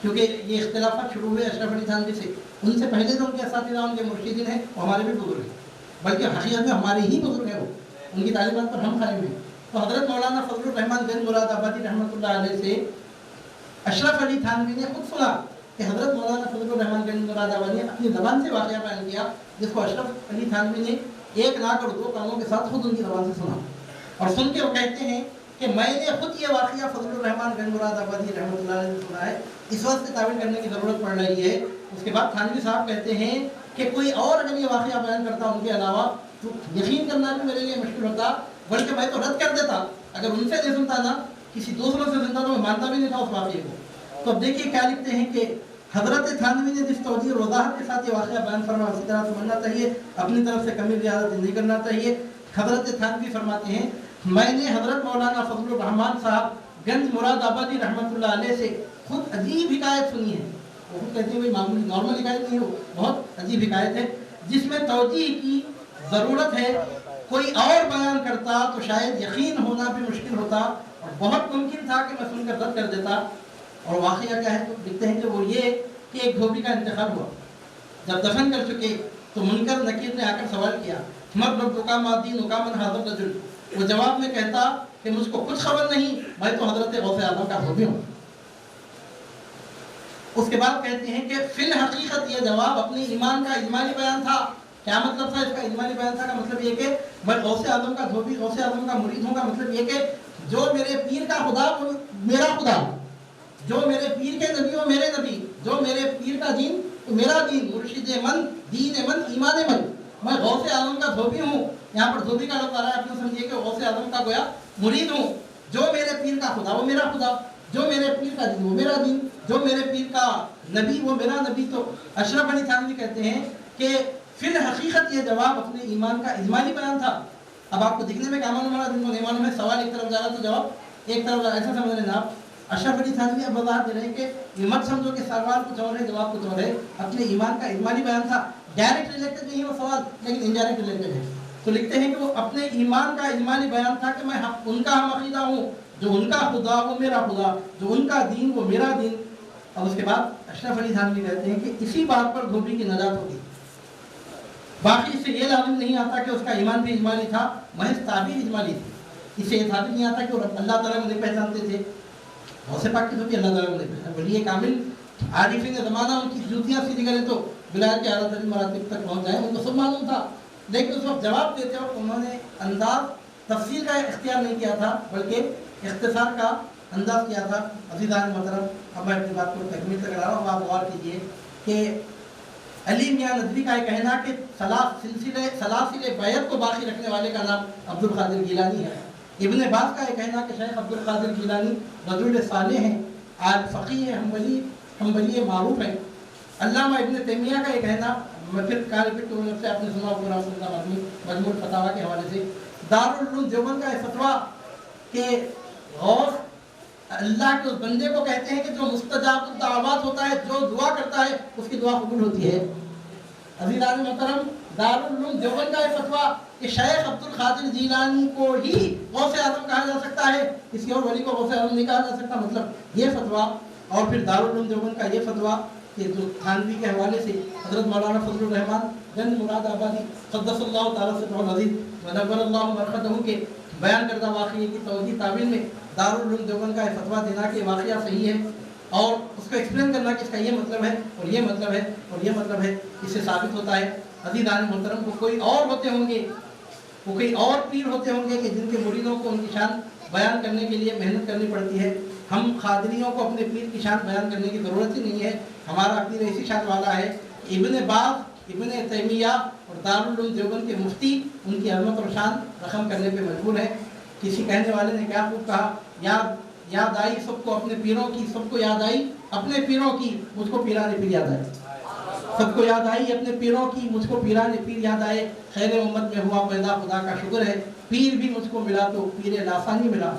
کیونکہ یہ اختلافات شروع ہوئے اشرف علی تھانوی سے، ان سے پہلے جو ان کے اساتذہ ان کے مرشدین ہیں وہ ہمارے بھی بزرگ ہیں، بلکہ حقیقت میں ہمارے ہی بزرگ ہیں، وہ ان کی تعلیمات پر ہم قائم ہیں۔ تو حضرت مولانا فضل الرحمان گنج مراد آبادی رحمۃ اللہ علیہ سے اشرف علی تھانوی نے خود سنا کہ حضرت مولانا فضل الرحمان گنج مراد آبادی نے اپنی زبان سے واقعہ بیان کیا، جس کو اشرف علی تھانوی نے ایک نہ کر دو کاموں کے ساتھ خود ان کی زبان سے سنا، اور سن کے وہ کہتے ہیں کہ میں نے خود یہ واقعہ فضل الرحمان گنج مراد آبادی رحمۃ اللہ علیہ سے سنا ہے، اس وقت سے تعبیر کرنے کی ضرورت پڑ رہی ہے۔ اس کے بعد تھانوی صاحب کہتے ہیں کہ کوئی اور اگر یہ واقعہ بیان کرتا ان کے علاوہ تو یقین کرنا بھی میرے لیے مشکل ہوتا، بلکہ میں تو رد کر دیتا، اگر ان سے نہیں سنتا نا کسی دوسروں سے سنتا تو میں مانتا بھی نہیں تھا اس واقعے کو۔ تو اب دیکھیے کیا لکھتے ہیں کہ حضرت تھانوی نے جس توجیہ اور وضاحت کے ساتھ یہ واقعہ بیان فرمایا اسی طرح سمجھنا چاہیے، اپنی طرف سے کمی زیادہ نہیں کرنا چاہیے۔ حضرت تھانوی فرماتے ہیں میں نے حضرت مولانا فضل الرحمان صاحب گنج مراد آبادی رحمۃ اللہ علیہ سے خود عجیب حکایت سنی ہے، وہ خود کہتے ہیں بھائی معمولی نارمل حکایت نہیں ہو، بہت عجیب حکایت ہے جس میں توجیہ کی ضرورت ہے، کوئی اور بیان کرتا تو شاید یقین ہونا بھی مشکل ہوتا اور بہت ممکن تھا کہ میں سن کر رد کر دیتا۔ اور واقعہ کیا ہے تو لکھتے ہیں کہ وہ یہ کہ ایک دھوبی کا انتخاب ہوا، جب دفن کر چکے تو منکر نکیر نے آ کر سوال کیا مر ربک ما دینک من ھذا الرجل، وہ جواب میں کہتا کہ مجھ کو کچھ خبر نہیں، میں تو حضرت غوث اعظم کا دھوبی ہوں۔ اس کے بعد کہتے ہیں کہ فی الحقیقت یہ جواب اپنے ایمان کا اجمالی بیان تھا۔ کیا مطلب تھا اس کا اجمالی بیان تھا؟ کا مطلب یہ کہ میں غوث اعظم کا دھوبی، غوث اعظم کا مرید ہوں، کا مطلب یہ کہ جو میرے پیر کا خدا وہ میرا خدا، جو میرے پیر کے نبی وہ میرے نبی، جو میرے پیر کا دین وہ میرا دین، مرشد من، دین من، ایمان من، میں غوث اعظم کا دھوبی ہوں۔ یہاں پر دھوبی کا لفظ آ رہا ہے، اپنے سمجھیے کہ غوث اعظم کا گویا مرید ہوں، جو میرے پیر کا خدا وہ میرا خدا، جو میرے پیر کا دین وہ میرا دین، جو میرے پیر کا نبی وہ میرا نبی۔ تو اشرف علی تھانوی کہتے ہیں کہ فی الحقیقت یہ جواب اپنے ایمان کا اجمالی بیان تھا۔ اب آپ کو دکھنے میں کیا معلوم ہوا، جن کو نہیں معلوم ہے، سوال ایک طرف جا رہا تو جواب ایک طرف جا رہا، ایسا سمجھ لینا آپ۔ اشرف علی تھانوی اب وضاحت دے رہے ہیں کہ یہ مت سمجھو کہ سوال کچھ اور ہے جواب کچھ اور ہے، اپنے ایمان کا اجمالی بیان تھا، ڈائریکٹ ریلیٹڈ نہیں ہے وہ سوال لیکن انڈائریکٹ ریلیٹڈ ہے۔ تو لکھتے ہیں کہ وہ اپنے ایمان کا اجمالی بیان تھا کہ میں ان کا ہم عقیدہ ہوں، جو ان کا خدا وہ میرا خدا، جو ان کا دین وہ میرا دین۔ اور اس کے بعد اشرف علی تھانوی کہتے ہیں کہ اسی بات پر دھوبی کی نجات ہوگی، باقی اس سے یہ لازم نہیں آتا کہ اس کا ایمان بھی اجمالی تھا، محض تعبیر اجمالی تھی۔ اس سے یہ ثابت نہیں آتا کہ وہ اللہ تعالیٰ کو نہیں پہچانتے تھے، غوث پاک کی دھوبی اللہ تعالیٰ کو نہیں پہچانتے، ولی کامل عارفین زمانہ ان کی جوتیاں سیدھی کریں تو ولایت کے اعلیٰ ترین مراتب تک پہنچ جائیں، ان کو سب معلوم تھا، لیکن اس وقت جواب دیتے وقت انہوں نے انداز تفصیل کا اختیار نہیں کیا تھا بلکہ اختصار کا انداز کیا تھا۔ عزیزان محترم، اب میں اپنی بات کو تکمیل سے کرا رہا ہوں، آپ غور کیجیے کہ علی میاں ندوی کا یہ کہنا کہ سلاسل بیعت کو باقی رکھنے والے کا نام عبد القادر گیلانی ہے، ابن باز کا یہ کہنا کہ شیخ عبد القادر گیلانی رجل صالح ہیں، عالم فقیہ ہیں، حنبلی معروف ہیں۔ علامہ ابن تیمیہ کا یہ کہنا، میں پھر کال پٹ سے آپ نے سنا پورا مجموع فتاویٰ کے حوالے سے، دارالعلوم دیوبند کا یہ فتویٰ کہ غوث اللہ کے اس بندے کو کہتے ہیں کہ جو مستجاب الدعوات ہوتا ہے، جو دعا کرتا ہے اس کی دعا قبول ہوتی ہے۔ عزیزان محترم، دارالعلوم دیوبند کا یہ فتویٰ کہ شیخ عبد القادر جیلانی کو ہی غوث اعظم کہا جا سکتا ہے، کسی اور ولی کو غوث اعظم نہیں کہا جا سکتا، مطلب یہ فتویٰ۔ اور پھر دارالعلوم دیوبند کا یہ فتویٰ کہ جو تھانوی کے حوالے سے حضرت مولانا فضل الرحمان گنج مراد آبادی قدس اللہ تعالیٰ سے عزیز ونور اللہ مرقدہ کے بیان کردہ واقعے کی توضیح تعبیر میں دارالعلوم دیوبند کا یہ فتویٰ دینا کہ واقعہ صحیح ہے اور اس کو ایکسپلین کرنا کہ اس کا یہ مطلب ہے اور یہ مطلب ہے اور یہ مطلب ہے، اس سے ثابت ہوتا ہے عزیزان محترم کو کوئی اور ہوتے ہوں گے، وہ کوئی اور پیر ہوتے ہوں گے کہ جن کے مریدوں کو ان کی شان بیان کرنے کے لیے محنت کرنی پڑتی ہے۔ ہم قادریوں کو اپنے پیر کی شان بیان کرنے کی ضرورت ہی نہیں ہے، ہمارا پیر ایسی شان والا ہے کہ ابن باز، ابن تیمیہ اور دارالعلوم دیوبند کے مفتی ان کی عظمت اور شان رقم کرنے پہ مجبور ہیں۔ کسی کہنے والے نے کیا خوب کہا، یاد آئی سب کو اپنے پیروں کی، سب کو یاد آئی اپنے پیروں کی، مجھ کو پیران پیر یاد آئے۔ سب کو یاد آئی اپنے پیروں کی، مجھ کو پیران پیر یاد آئے، خیر امت میں ہوا پیدا، خدا کا شکر ہے، پیر بھی مجھ کو ملا تو پیر لاسانی ملا۔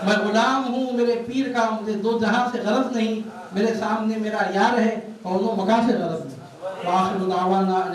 میں غلام ہوں میرے پیر کا، مجھے دو جہاں سے غرض نہیں، میرے سامنے میرا یار ہے، کونوں مکان سے غرض نہیں۔ وآخر دعوانا